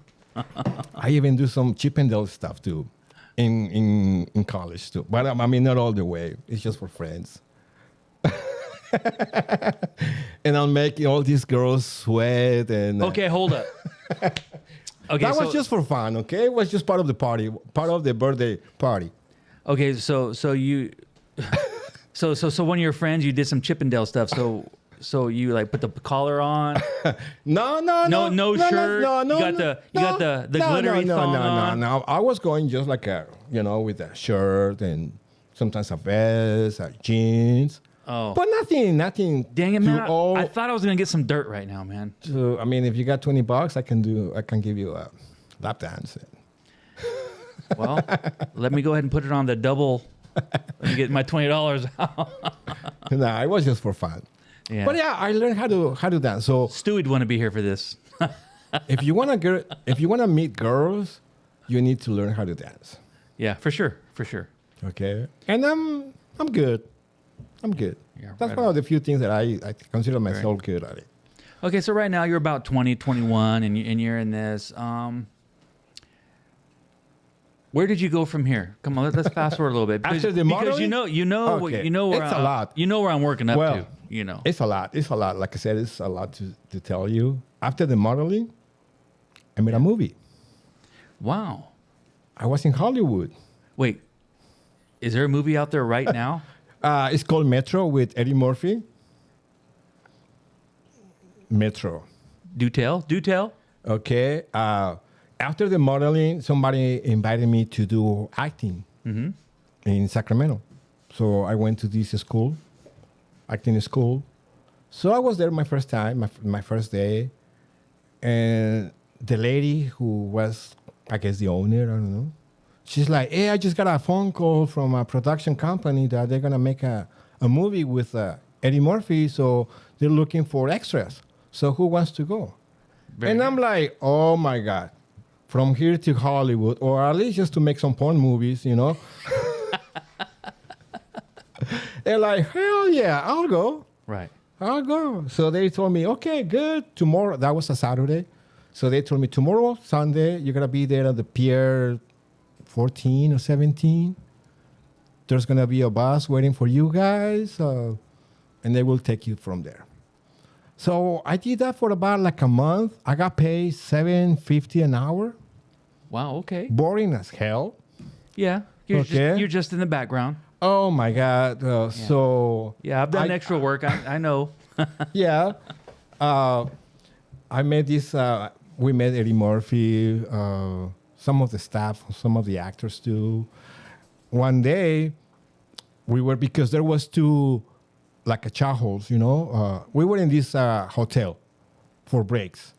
I even do some Chippendale stuff too in college too. But I mean, not all the way. It's just for friends. And I'll make all these girls sweat and... Okay, hold up. Okay, that was just for fun, okay? It was just part of the party, part of the birthday party. Okay, so you... So one of your friends, you did some Chippendale stuff. So you like put the collar on? No shirt. You got the glittery thong on? No. I was going just like with a shirt and sometimes a vest, jeans. Oh, but nothing. Dang it, man! I thought I was gonna get some dirt right now, man. So I mean, if you got $20, I can give you a lap dance. Well, let me go ahead and put it on the double. Let me get my $20 out. No, it was just for fun. Yeah. But yeah, I learned how to dance. So Stewie'd want to be here for this. if you wanna meet girls, you need to learn how to dance. Yeah, for sure. Okay, and I'm good. Yeah, That's right one of the few things that I consider myself good at it. Okay, so right now you're about 20, 21, and you're in this. Where did you go from here? Come on, let's fast forward a little bit. After the modeling? Because you know Okay. where It's a lot. You know where I'm working up to. You know, It's a lot. Like I said, it's a lot to tell you. After the modeling, I made a movie. Wow. I was in Hollywood. Wait, is there a movie out there right now? It's called Metro with Eddie Murphy. Metro. Do tell. Okay. After the modeling, somebody invited me to do acting in Sacramento. So I went to this school, acting school. So I was there my first time, my first day. And the lady who was, I guess, the owner, I don't know. She's like, hey, I just got a phone call from a production company that they're going to make a movie with Eddie Murphy. So they're looking for extras. So who wants to go? And I'm like, oh, my God. From here to Hollywood, or at least just to make some porn movies, you know? They're like, hell yeah, I'll go. Right. I'll go. So they told me, okay, good. Tomorrow, that was a Saturday. So they told me, tomorrow, Sunday, you're going to be there at the Pier 14 or 17. There's going to be a bus waiting for you guys, and they will take you from there. So I did that for about like a month. I got paid $7.50 an hour. Wow. Okay. Boring as hell. Yeah. You're just in the background. Oh my God. So Yeah, I've done extra work. I know. yeah. I met this, we met Eddie Murphy, some of the staff, some of the actors too. One day, because there was two, like a chow holes, you know. We were in this hotel for breaks.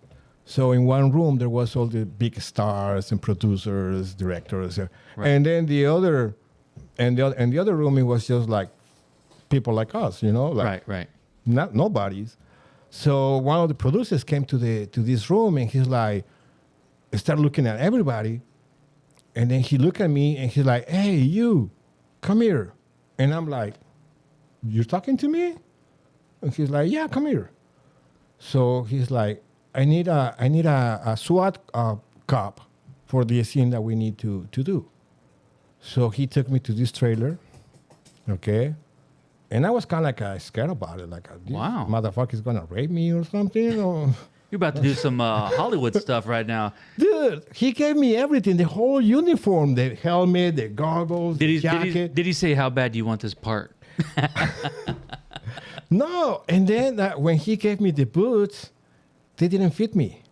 So in one room, there was all the big stars and producers, directors. Right. And then the other room, it was just like people like us, you know. Like Right. Not nobodies. So one of the producers came to this room, and he's like, started looking at everybody, and then he looked at me, and he's like, "Hey, you, come here." And I'm like, "You're talking to me?" And he's like, "Yeah, come here." So he's like, "I need a SWAT cop for the scene that we need to do." So he took me to this trailer, okay. And I was kind of like scared about it, like, this wow, motherfucker's gonna rape me or something. Or you're about to do some Hollywood stuff right now, dude. He gave me everything, the whole uniform, the helmet, the goggles, the jacket. Did he say how bad do you want this part? No, and then when he gave me the boots, they didn't fit me,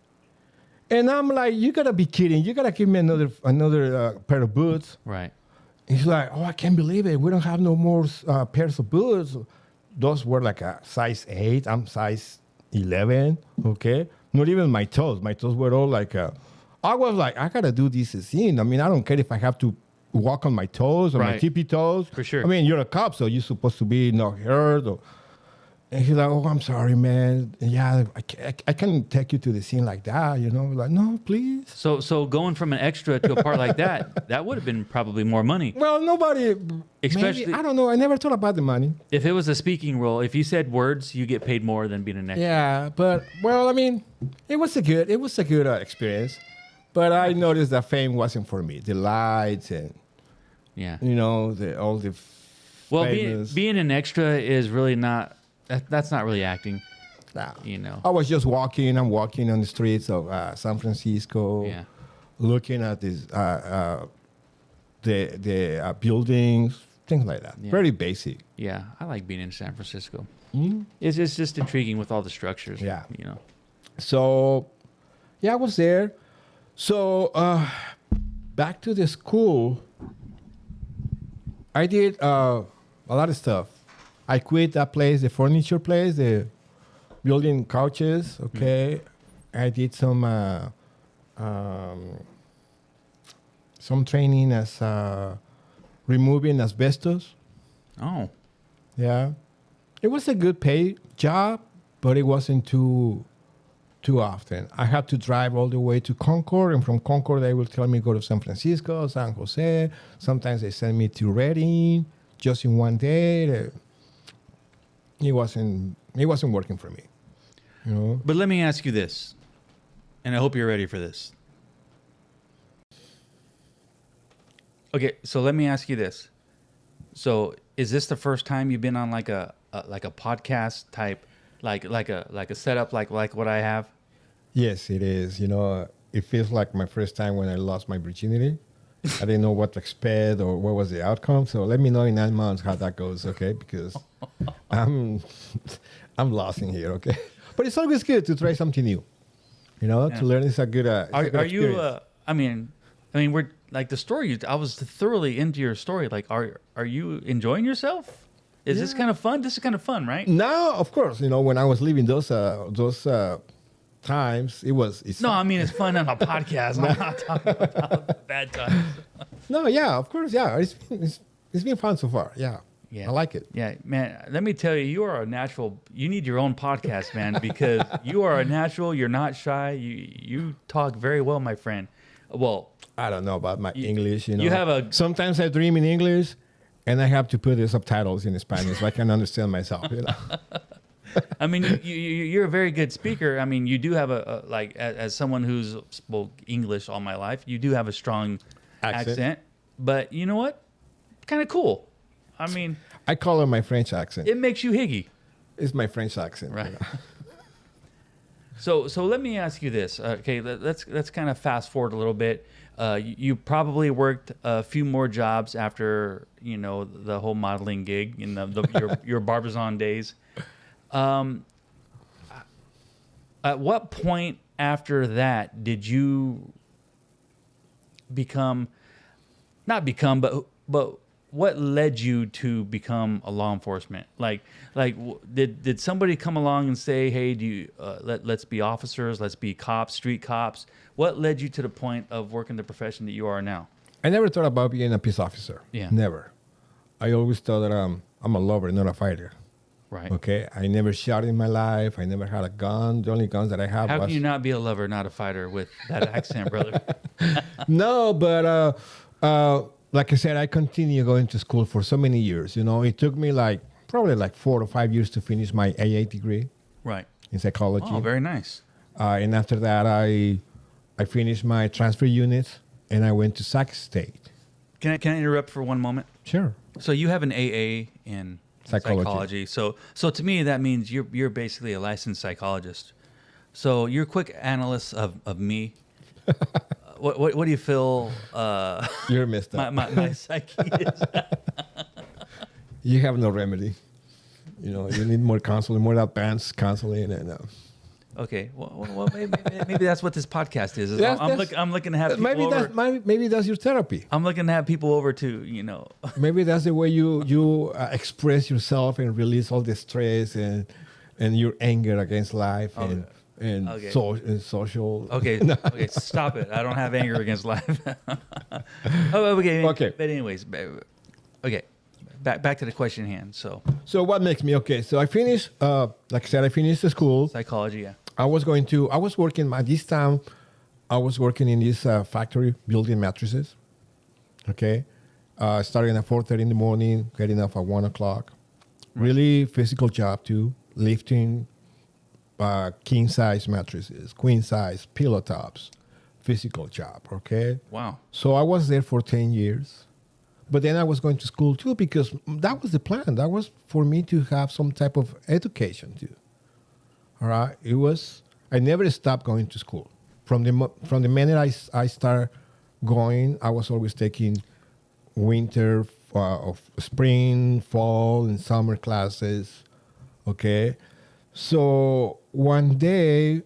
and I'm like, you gotta be kidding! You gotta give me another pair of boots, right? He's like, oh, I can't believe it. We don't have no more pairs of boots. Those were like a size 8. I'm size 11, okay? Not even my toes. My toes were all like, I was like, I got to do this scene. I mean, I don't care if I have to walk on my toes or my tippy toes. For sure. I mean, you're a cop, so you're supposed to be not hurt. And he's like, oh, I'm sorry, man. Yeah, I can't take you to the scene like that, you know? Like, no, please. So going from an extra to a part like that would have been probably more money. Well, nobody, especially, maybe, I don't know. I never thought about the money. If it was a speaking role, if you said words, you get paid more than being an extra. Yeah, but, well, I mean, it was a good experience. But I noticed that fame wasn't for me. The lights and, yeah, you know, all the well, famous. being an extra is really not, that's not really acting. Nah. You know, I was just walking. I'm walking on the streets of San Francisco, looking at this, the buildings, things like that. Yeah. Very basic. Yeah, I like being in San Francisco. Mm-hmm. It's just intriguing with all the structures. Yeah, you know. So, yeah, I was there. So, back to the school, I did a lot of stuff. I quit that place, the furniture place, the building couches. Okay, I did some training as removing asbestos. Oh, yeah, it was a good pay job, but it wasn't too often. I had to drive all the way to Concord, and from Concord they will tell me go to San Francisco, San Jose. Sometimes they send me to Redding just in one day. It wasn't working for me, you know. But let me ask you this, and I hope you're ready for this. Okay, so let me ask you this. So, is this the first time you've been on like a podcast type, like a setup like what I have? Yes, it is. You know, it feels like my first time when I lost my virginity. I didn't know what to expect or what was the outcome. So let me know in 9 months how that goes, okay? Because I'm lost in here, okay? But it's always good to try something new. To learn is a good. Are you? We're like the story. I was thoroughly into your story. Like, are you enjoying yourself? Is this kind of fun? This is kind of fun, right? Now, of course, when I was living those times, it's No, I mean it's fun on a podcast. I'm not talking about bad times. No, yeah, of course, yeah. It's been fun so far. Yeah. Yeah, I like it. Yeah, man. Let me tell you, you are a natural. You need your own podcast, man, because you are a natural. You're not shy. You talk very well, my friend. Well, I don't know about my English. You have Sometimes I dream in English, and I have to put the subtitles in Spanish so I can understand myself. I mean, you're a very good speaker. I mean, you do have as someone who's spoke English all my life, you do have a strong accent. But you know what? Kind of cool. I mean, I call it my French accent. It makes you Higgy. It's my French accent, right? So let me ask you this. Okay, let's kind of fast forward a little bit. You probably worked a few more jobs after the whole modeling gig in your Barbizon days. At what point after that did you but what led you to become a law enforcement? Did somebody come along and say, hey, do you let's be officers, let's be cops, street cops? What led you to the point of working the profession that you are now? I never thought about being a peace officer. Yeah. Never. I always thought that I'm a lover, not a fighter. Right. Okay. I never shot in my life. I never had a gun. The only guns that I have How was... can you not be a lover, not a fighter with that accent, brother? No, but like I said, I continued going to school for so many years. It took me probably 4 or 5 years to finish my AA degree. Right. In psychology. Oh, very nice. And after that, I finished my transfer unit and I went to Sac State. Can I interrupt for one moment? Sure. So you have an AA in psychology. So to me, that means you're basically a licensed psychologist. So you're a quick analyst of me. What do you feel? You're messed up. My psyche is. You have no remedy. You need more counseling, more advanced counseling, and. Okay, well, maybe that's what this podcast is. I'm looking to have people over. Maybe that's your therapy. I'm looking to have people over to. Maybe that's the way you express yourself and release all the stress and your anger against life and social. Okay, okay, stop it. I don't have anger against life. Okay. But anyways, okay. Back to the question at hand. So what makes me okay? So I finished. Like I said, I finished the school. Psychology. Yeah. I was working at this time. I was working in this factory building mattresses. Okay, starting at 4:30 in the morning, getting off at 1 o'clock. Really physical job too, lifting king size mattresses, queen size pillow tops. Physical job. Okay. Wow. So I was there for 10 years. But then I was going to school too because that was the plan. That was for me to have some type of education too. All right, I never stopped going to school. From the minute I started going, I was always taking winter, of spring, fall, and summer classes. Okay, so one day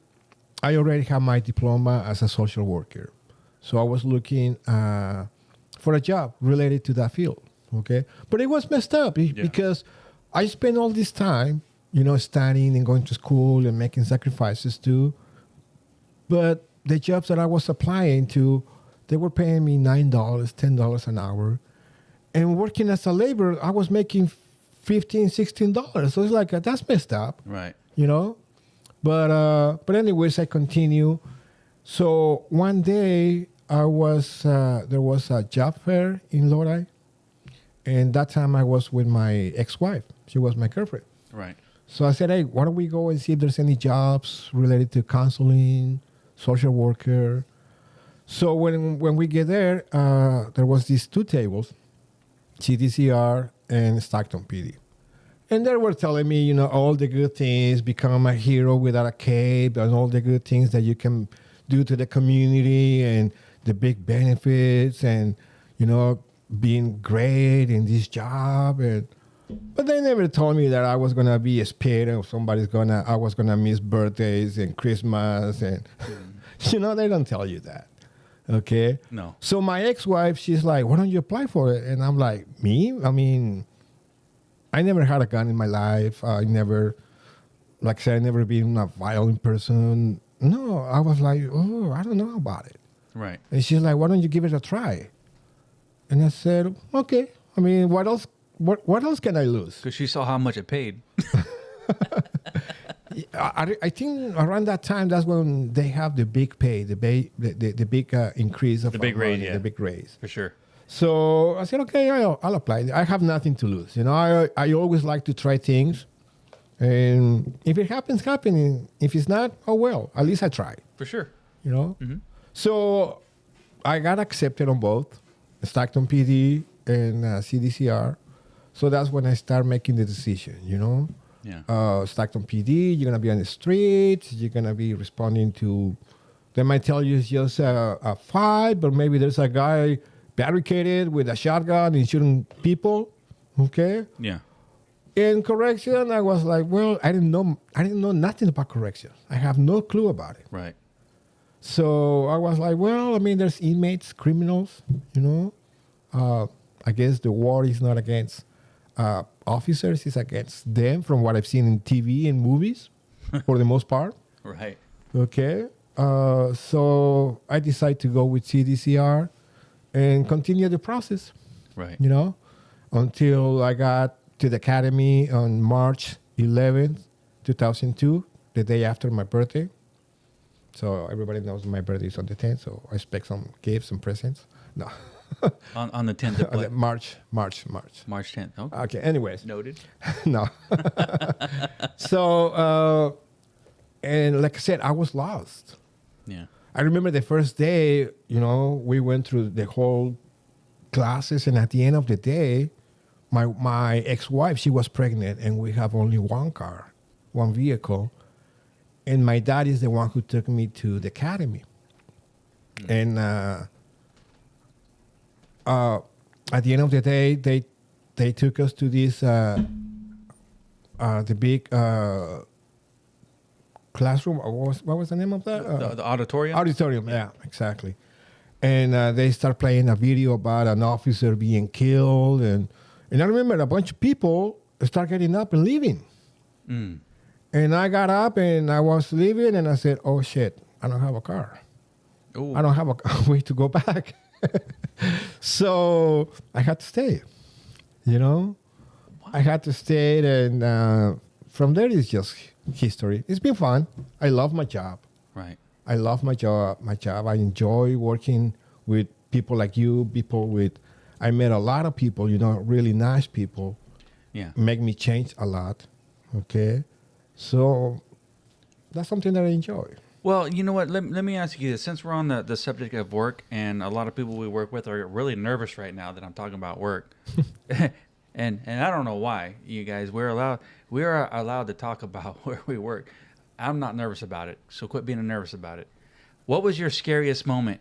I already had my diploma as a social worker. So I was looking for a job related to that field. Okay, but it was messed up because I spent all this time. Studying and going to school and making sacrifices too. But the jobs that I was applying to, they were paying me $9, $10 an hour. And working as a laborer, I was making $15, $16. So it's like, that's messed up. Right. But anyways, I continue. So one day there was a job fair in Lodi. And that time I was with my ex-wife. She was my girlfriend. Right. So I said, hey, why don't we go and see if there's any jobs related to counseling, social worker. So when we get there, there was these 2 tables, CDCR and Stockton PD. And they were telling me, all the good things, become a hero without a cape, and all the good things that you can do to the community and the big benefits and, being great in this job. And But they never told me that I was gonna be a spit or I was gonna miss birthdays and Christmas and they don't tell you that. Okay. No. So my ex-wife, she's like, "Why don't you apply for it?" And I'm like, "Me? I mean, I never had a gun in my life. I never, like I said, I never been a violent person. No, I was like, oh, I don't know about it." Right. And she's like, "Why don't you give it a try?" And I said, "Okay. I mean, what else? What else can I lose?" Because she saw how much it paid. I think around that time, that's when they have the big pay, the big increase of The big money, raise, yeah. the big raise. For sure. So I said, okay, I'll apply. I have nothing to lose. I always like to try things. And if it happens, happening. If it's not, oh well, at least I tried. For sure. Mm-hmm. So I got accepted on both Stockton PD and CDCR. So that's when I start making the decision, Yeah. Stockton PD, you're going to be on the streets, you're going to be responding to, they might tell you it's just a fight, but maybe there's a guy barricaded with a shotgun and shooting people, okay? Yeah. In correction, I was like, well, I didn't know nothing about correction. I have no clue about it. Right. So I was like, well, I mean, there's inmates, criminals, I guess the war is not against officers, it's against them from what I've seen in TV and movies for the most part. Right. Okay. So I decided to go with CDCR and continue the process, Right. Until I got to the academy on March 11th, 2002, the day after my birthday. So everybody knows my birthday is on the 10th, so I expect some gifts and presents. No. On the 10th of what? March. March 10th. Okay. Okay, anyways. Noted. No. So, and like I said, I was lost. Yeah. I remember the first day, we went through the whole classes, and at the end of the day, my ex-wife, she was pregnant, and we have only one car, one vehicle. And my dad is the one who took me to the academy. And at the end of the day, they took us to this the big classroom. What was the name of that? The auditorium? Auditorium, yeah, exactly. And they start playing a video about an officer being killed. And I remember a bunch of people start getting up and leaving. Mm. And I got up and I was leaving and I said, oh shit, I don't have a car. Ooh. I don't have a way to go back. So I had to stay, Wow. I had to stay, and from there it's just history. It's been fun. I love my job. Right. I love my job. I enjoy working with people like you, I met a lot of people, really nice people. Yeah. Make me change a lot. Okay. So that's something that I enjoy. Well, you know what? Let me ask you this. Since we're on the subject of work, and a lot of people we work with are really nervous right now that I'm talking about work, and I don't know why, you guys. We are allowed to talk about where we work. I'm not nervous about it, so quit being nervous about it. What was your scariest moment?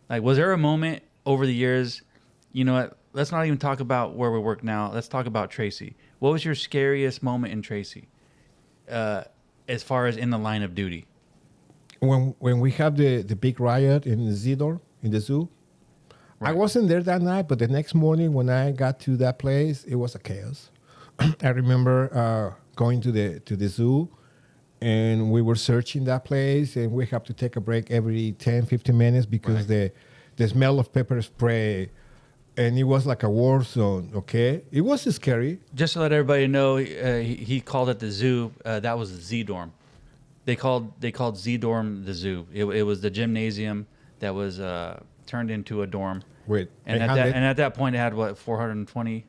Like, was there a moment over the years? You know what? Let's not even talk about where we work now. Let's talk about Tracy. What was your scariest moment in Tracy, as far as in the line of duty? When we have the big riot in the zoo, right. I wasn't there that night, but the next morning when I got to that place, it was a chaos. I remember going to the zoo, and we were searching that place, and we have to take a break every 10, 15 minutes because right. the smell of pepper spray, and it was like a war zone, okay? It was scary. Just to let everybody know, he called it the zoo. That was the Z-Dorm. They called Z-Dorm the zoo. It was the gymnasium that was turned into a dorm. Wait, and at that point, it had what, 420?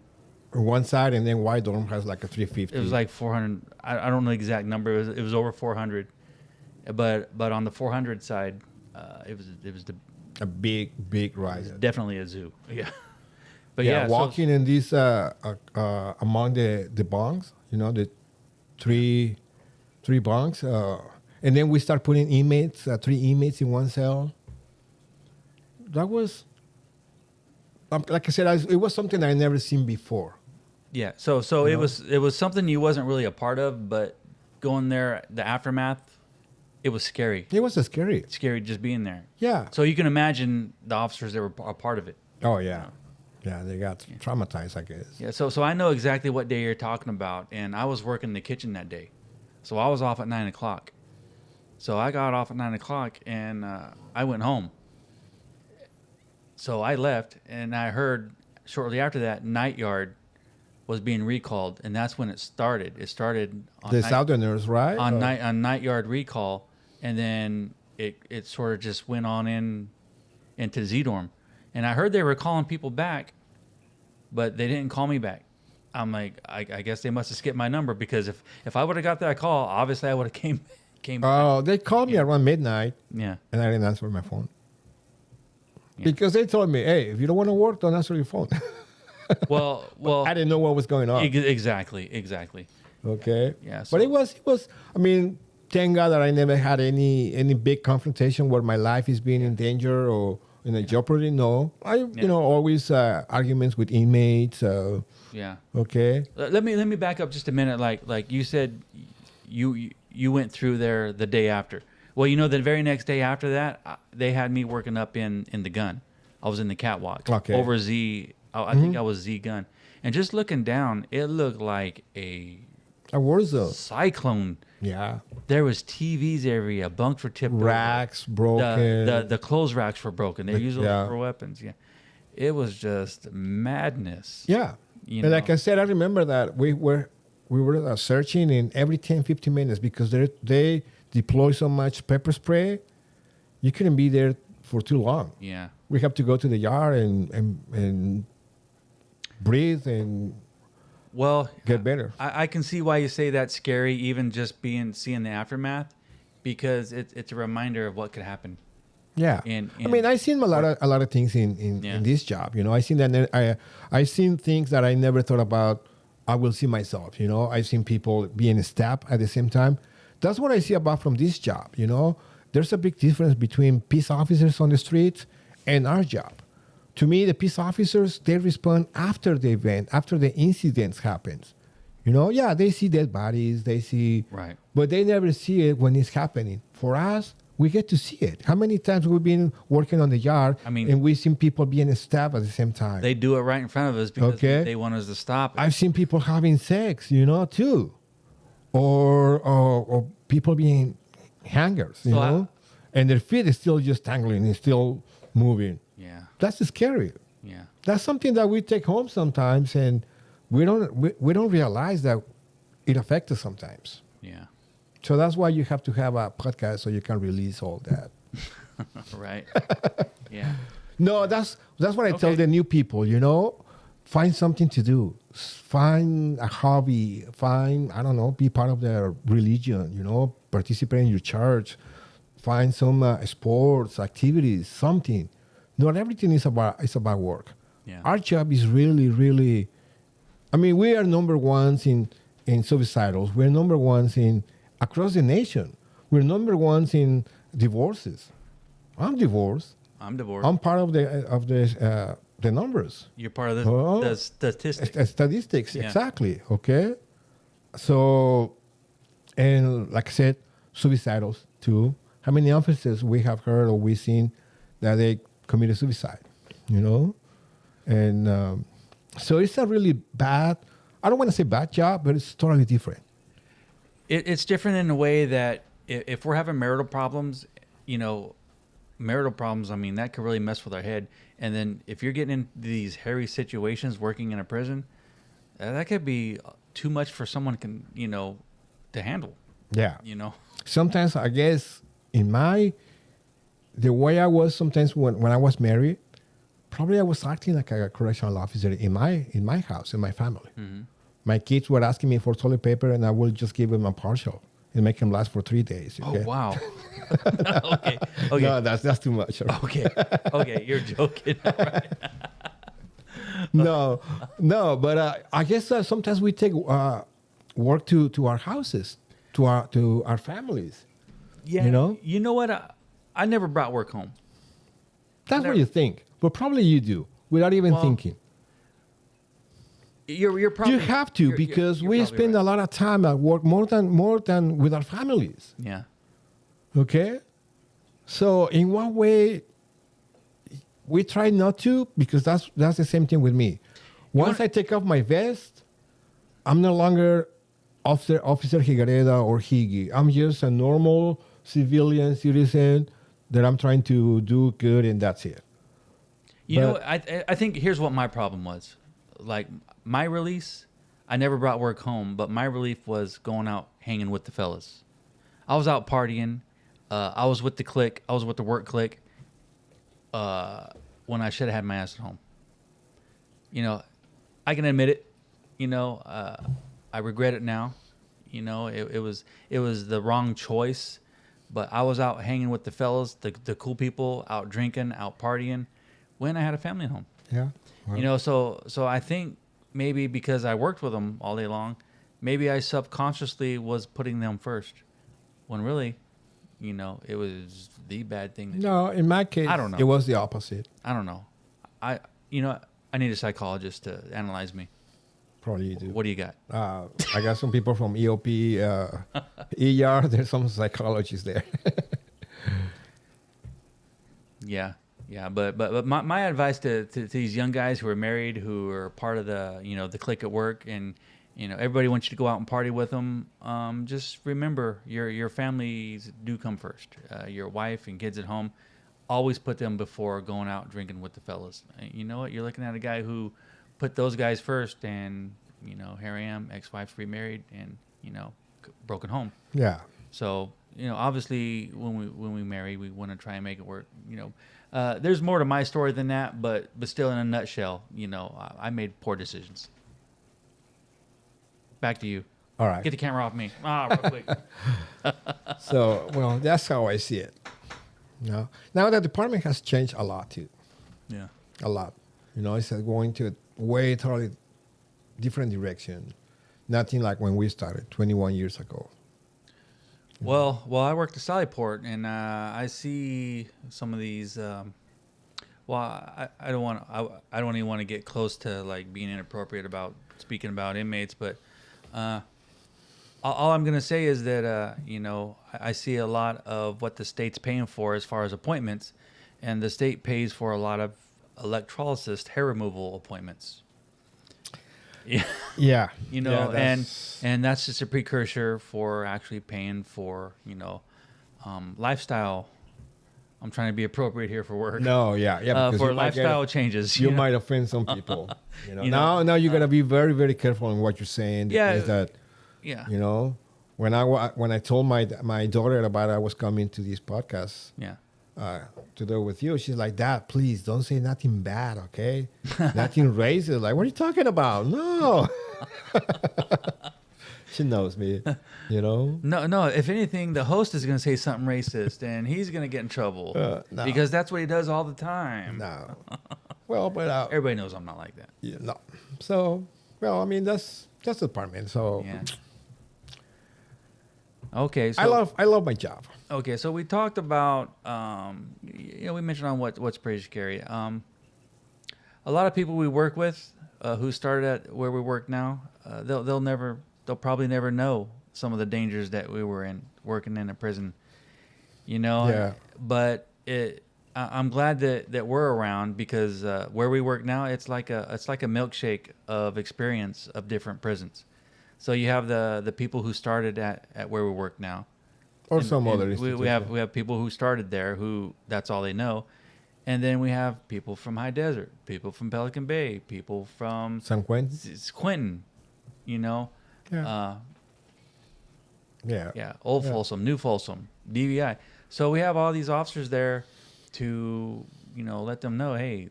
One side, and then Y dorm has like a 350. It was like 400. I don't know the exact number. It was over 400. But on the 400 side, it was a big riot. Definitely a zoo. Yeah. But yeah, walking in these among the bunks, the three bunks, and then we start putting inmates, 3 inmates in one cell. That was, like I said, it was something I never seen before. Yeah. So You know? it was something you wasn't really a part of, but going there, the aftermath, it was scary. It was scary. Scary just being there. Yeah. So you can imagine the officers that were a part of it. Oh yeah. Yeah, they got traumatized, I guess. Yeah. So I know exactly what day you're talking about, and I was working in the kitchen that day, so I was off at 9 o'clock. So I got off at 9 o'clock, and I went home. So I left, and I heard shortly after that Night Yard was being recalled, and that's when it started. It started on The Southerners, right? on Night Yard recall, and then it sort of just went on into Z-Dorm. And I heard they were calling people back, but they didn't call me back. I'm like, I guess they must have skipped my number, because if I would have got that call, obviously I would have came back. Oh, they called me around midnight, Yeah. and I didn't answer my phone. Yeah. Because they told me, hey, if you don't want to work, don't answer your phone. Well, I didn't know what was going on. exactly. Okay. Yeah, But so- it was. I mean, thank God that I never had any big confrontation where my life is being in danger or in a jeopardy. No, always arguments with inmates. Yeah. Okay. Let me back up just a minute. Like you said, you went through there the day after. Well, the very next day after that, they had me working up in the gun. I was in the catwalk. Okay. Over Z. I think I was Z gun. And just looking down, it looked like a war zone. cyclone. Yeah. There was TVs everywhere, bunks were tipped over. Racks broken. The clothes racks were broken. They used those yeah. for weapons. Yeah. It was just madness. Yeah. You And know? like I said, I remember that we were searching in every 10, 15 minutes because they deploy so much pepper spray. You couldn't be there for too long. Yeah. We have to go to the yard and breathe and Well, get better. I can see why you say that's scary, even just seeing the aftermath, because it's a reminder of what could happen. Yeah, And I mean, I seen a lot of things in this job. I seen that I seen things that I never thought about. I will see myself. I seen people being stabbed at the same time. That's what I see about from this job. There's a big difference between peace officers on the streets and our job. To me, the peace officers, they respond after the event, after the incidents happens. Yeah, they see dead bodies, they see, Right. but they never see it when it's happening. For us, we get to see it. How many times we've been working on the yard, and we've seen people being stabbed at the same time? They do it right in front of us because Okay. they want us to stop it. I've seen people having sex, too, or people being hangers, and their feet is still just tangling and still moving. Yeah. That's scary. Yeah. That's something that we take home sometimes, and we don't realize that it affects us sometimes. Yeah. So that's why you have to have a podcast so you can release all that. Right. Yeah. No, that's what I tell Okay. the new people. Find something to do. Find a hobby. Be part of their religion. Participate in your church. Find some sports activities. Something. Not everything is about work. Yeah. Our job is really, really. I mean, we are number ones in suicidals. We're number ones across the nation. We're number ones in divorces. I'm divorced. I'm divorced. I'm part of the numbers. You're part of Oh. the statistics. Statistics, Yeah. exactly. Okay. So, and like I said, suicidals too. How many officers we have heard or we seen that they committed suicide? And so it's a really bad. I don't want to say bad job, but it's totally different. It's different in a way that if we're having marital problems, I mean, that could really mess with our head. And then if you're getting into these hairy situations working in a prison, that could be too much for someone to handle. Yeah. Sometimes I guess the way I was sometimes when I was married, probably I was acting like a correctional officer in my house, in my family. Mm-hmm. My kids were asking me for toilet paper, and I will just give them a partial and make them last for 3 days. Okay? Oh, wow. Okay. No, that's too much. Okay. You're joking. Right. No, but I guess sometimes we take work to our houses, to our families. Yeah. You know what? I never brought work home. That's what you think, but probably you do without even thinking. You're probably You have to, because you're we probably spend right. a lot of time at work, more than with our families. Yeah. Okay, so in one way, we try not to, because that's the same thing with me. Once I take off my vest, I'm no longer Officer Higareda or Higgy. I'm just a normal civilian citizen that I'm trying to do good, and that's it. You know, But I think here's what my problem was. Like my release, I never brought work home, but my relief was going out hanging with the fellas. I was out partying. I was with the clique. I was with the work clique. When I should have had my ass at home. You know, I can admit it. You know, I regret it now. You know, it was the wrong choice. But I was out hanging with the fellas, the cool people, out drinking, out partying, when I had a family at home. yeah, well, You know, so I think maybe because I worked with them all day long, maybe I subconsciously was putting them first, when really, you know, it was the bad thing to do. no, in my case, I don't know. it was the opposite. I don't know. You know, I need a psychologist to analyze me. Probably you do. What do you got? I got some people from EOP, ER. There's some psychologists there. Yeah, but my advice to these young guys who are married, who are part of the, you know, the clique at work, and you know everybody wants you to go out and party with them. Just remember your families do come first. Your wife and kids at home, always put them before going out drinking with the fellas. You know what? You're looking at a guy who put those guys first, and you know here I am, ex-wife's remarried, and you know broken home. Yeah. So, you know, obviously when we marry, we want to try and make it work. You know, there's more to my story than that, but still, in a nutshell, you know, I made poor decisions. Back to you. All right. Get the camera off me. Real quick. So, well, that's how I see it. No. Now the department has changed a lot too. Yeah. A lot. You know, it's going to a way totally different direction. Nothing like when we started 21 years ago. Well, I worked at Sallyport, and I see some of these. I don't want. I don't even want to get close to like being inappropriate about speaking about inmates, but all I'm gonna say is that you know, I see a lot of what the state's paying for as far as appointments, and the state pays for a lot of electrolysis hair removal appointments. Yeah. Yeah. You know, Yeah, and that's just a precursor for actually paying for, you know, lifestyle. I'm trying to be appropriate here for work. No, yeah. Because for you might lifestyle changes. You know? might offend some people. You know, You know, now you gotta be very, very careful in what you're saying. Yeah. Is that, Yeah. you know, when I told my daughter about I was coming to this podcast Yeah. to do it with you, she's like, "Dad, please don't say nothing bad, okay? Nothing racist." Like, what are you talking about? No. She knows me, you know. No. If anything, the host is going to say something racist, and he's going to get in trouble No. because that's what he does all the time. No. Well, but Everybody knows I'm not like that. yeah, no. So, well, I mean, that's the department. So, Yeah. Okay. So I love my job. Okay, so we talked about, you know, we mentioned on what's pretty scary. A lot of people we work with who started at where we work now, they'll probably never know some of the dangers that we were in working in a prison. You know, Yeah. But I'm glad that we're around because where we work now, it's like a milkshake of experience of different prisons. So you have the people who started at where we work now. Or And- some and other we institution. have people who started there who that's all they know, and then we have people from High Desert, people from Pelican Bay, people from San Quentin. Quentin, you know, Yeah. yeah, Old Yeah. Folsom, New Folsom, DVI. So we have all these officers there to, you know, let them know, hey,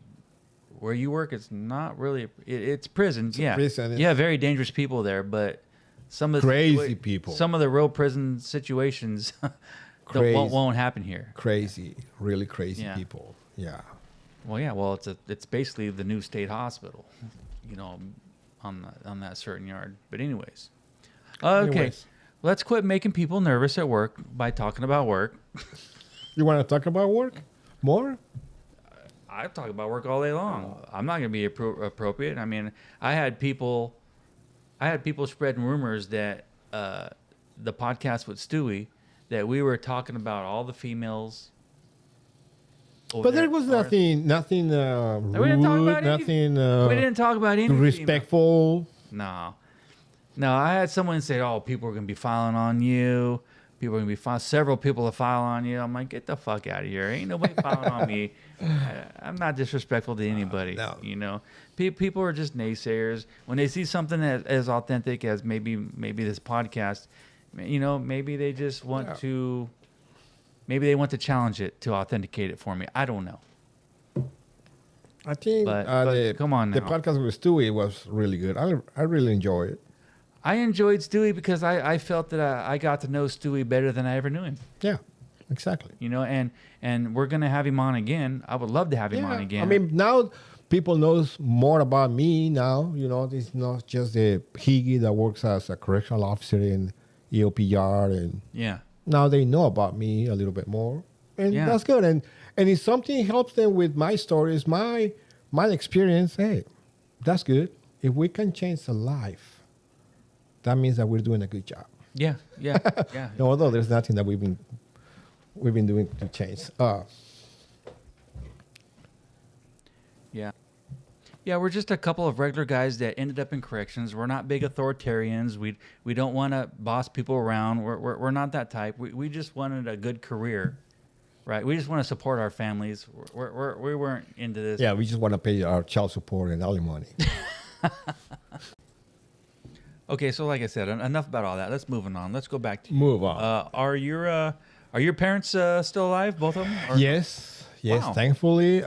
where you work, it's not really it's prison. It's a Yeah, prison. yeah, very dangerous people there, but some of the Crazy people. some of the real prison situations Crazy. won't happen here. Crazy, really crazy Yeah. people. Yeah. Well, yeah. Well, it's basically the new state hospital, you know, on that certain yard. But anyways, okay. Anyways. Let's quit making people nervous at work by talking about work. You want to talk about work more? I talk about work all day long. I'm not going to be appropriate. I mean, I had people spreading rumors that the podcast with Stewie, that we were talking about all the females. But there was nothing We didn't talk rude, about any. nothing We didn't talk about any respectful. female. No. I had someone say, "Oh, people are going to be filing on you. People are going to be several people are filing on you." I'm like, "Get the fuck out of here! Ain't nobody filing on me. I'm not disrespectful to anybody. No. You know, people are just naysayers. When they see something as authentic as maybe this podcast, you know, maybe they just want to." Maybe they want to challenge it to authenticate it for me. I don't know. I think But come on now. the podcast with Stewie was really good. I really enjoy it. I enjoyed Stewie because I felt that I got to know Stewie better than I ever knew him. Yeah, exactly. You know, and we're going to have him on again. I would love to have him on again. I mean, now people knows more about me now. You know, it's not just the Higgy that works as a correctional officer in EOPR and yeah. now they know about me a little bit more, and that's good. And if something helps them with my stories, my experience, hey, that's good. If we can change a life, that means that we're doing a good job. Yeah. Although there's nothing that we've been doing to change. Yeah, we're just a couple of regular guys that ended up in corrections. We're not big authoritarians. We don't want to boss people around. We're not that type. We just wanted a good career, right? We just want to support our families. We weren't into this. Yeah, we just want to pay our child support and alimony. Okay, so like I said, enough about all that. Let's move on. Let's go back to Move on. Are your parents still alive, both of them? Or? Yes. Wow. Thankfully,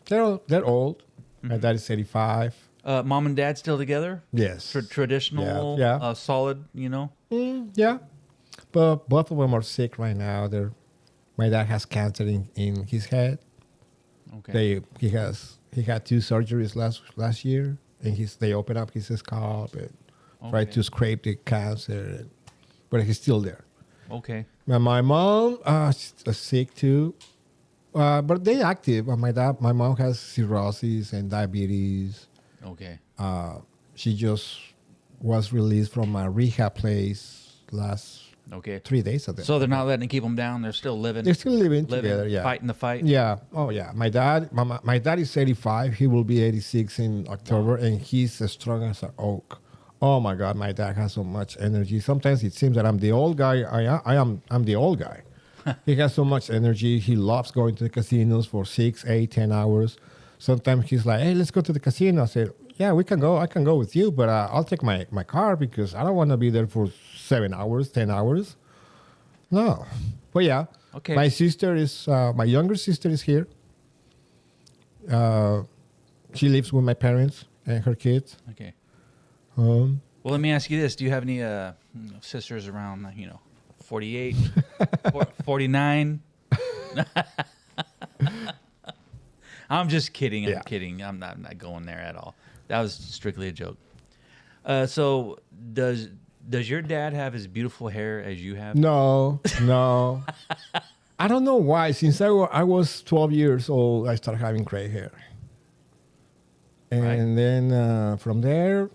they're old. My dad is 85. Mom and dad still together? Yes. Traditional, Yeah. solid, you know? Yeah. But both of them are sick right now. My dad has cancer in his head. Okay. He had 2 surgeries last year, and they opened up his scalp and tried to scrape the cancer, but he's still there. Okay. My mom is sick too. But they active. My mom has cirrhosis and diabetes. Okay. She just was released from a rehab place last 3 days ago. So they're not letting keep them down. They're still living. They're still living together. Yeah, fighting the fight. Yeah. Oh yeah. My dad is 85. He will be 86 in October, and he's as strong as an oak. Oh my God, my dad has so much energy. Sometimes it seems that I'm the old guy. I'm the old guy. He has so much energy. He loves going to the casinos for 6, 8, 10 hours. Sometimes he's like, "Hey, let's go to the casino." I said, "Yeah, we can go. I can go with you, but I'll take my car because I don't want to be there for 7 hours, 10 hours." No. But yeah. Okay. My sister is, my younger sister is here. She lives with my parents and her kids. Okay. Well, let me ask you this. Do you have any sisters around, 48, 49? I'm just kidding. I'm kidding. I'm not going there at all. That was strictly a joke. So does your dad have as beautiful hair as you have? No. I don't know why. Since I was 12 years old, I started having gray hair. And then from there...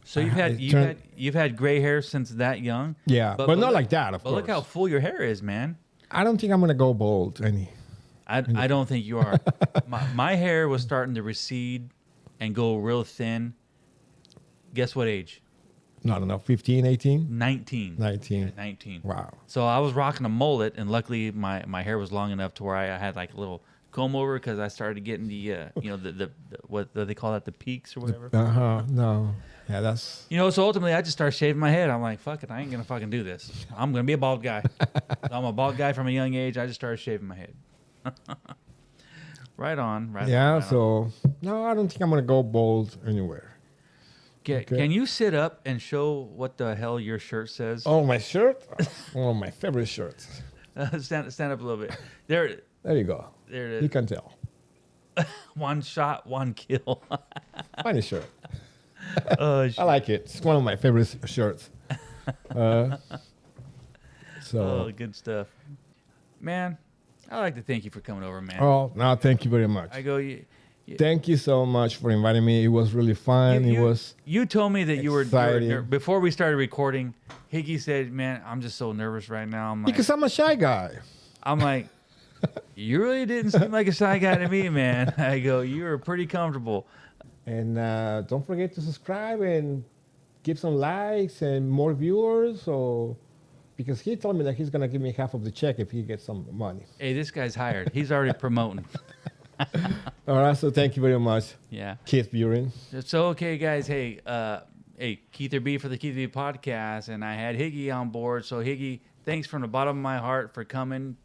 So you've had gray hair since that young? Yeah, but not like that, of course. But look how full your hair is, man. I don't think I'm going to go bald I don't think you are. my hair was starting to recede and go real thin. Guess what age? I don't know, 15, 18? 19. 19. Yeah, 19. Wow. So I was rocking a mullet, and luckily my hair was long enough to where I had like a little comb over because I started getting the the what do they call that, the peaks or whatever. No. Yeah, that's... So ultimately I just started shaving my head. I'm like, fuck it, I ain't gonna fucking do this. I'm gonna be a bald guy. I'm a bald guy from a young age. I just started shaving my head. Right on. No, I don't think I'm gonna go bald anywhere. Can you sit up and show what the hell your shirt says? Oh, my shirt? One of my favorite shirts. Stand up a little bit. There you go. There it is. You can tell. One shot, one kill. Funny shirt. I like it. It's one of my favorite shirts. Good stuff. Man, I'd like to thank you for coming over, man. Oh, no, thank you very much. I go, Thank you so much for inviting me. It was really fun. It was you told me that you were exciting. before we started recording. Higgy said, "Man, I'm just so nervous right now." I'm like, because I'm a shy guy. I'm like, you really didn't seem like a shy guy to me, man. I go, you were pretty comfortable. And don't forget to subscribe and give some likes and more viewers. So, because he told me that he's gonna give me half of the check if he gets some money. Hey, this guy's hired. He's already promoting. All right. So thank you very much. Yeah. Keith Buren. So okay, guys. Hey, Keither.B for the Keither.B podcast, and I had Higgy on board. So Higgy, thanks from the bottom of my heart for coming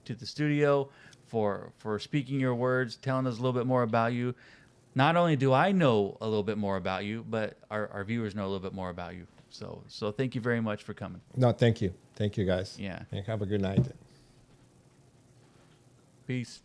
to the studio, for speaking your words, telling us a little bit more about you. Not only do I know a little bit more about you, but our viewers know a little bit more about you. So thank you very much for coming. No, thank you. Thank you, guys. Yeah. And have a good night. Peace.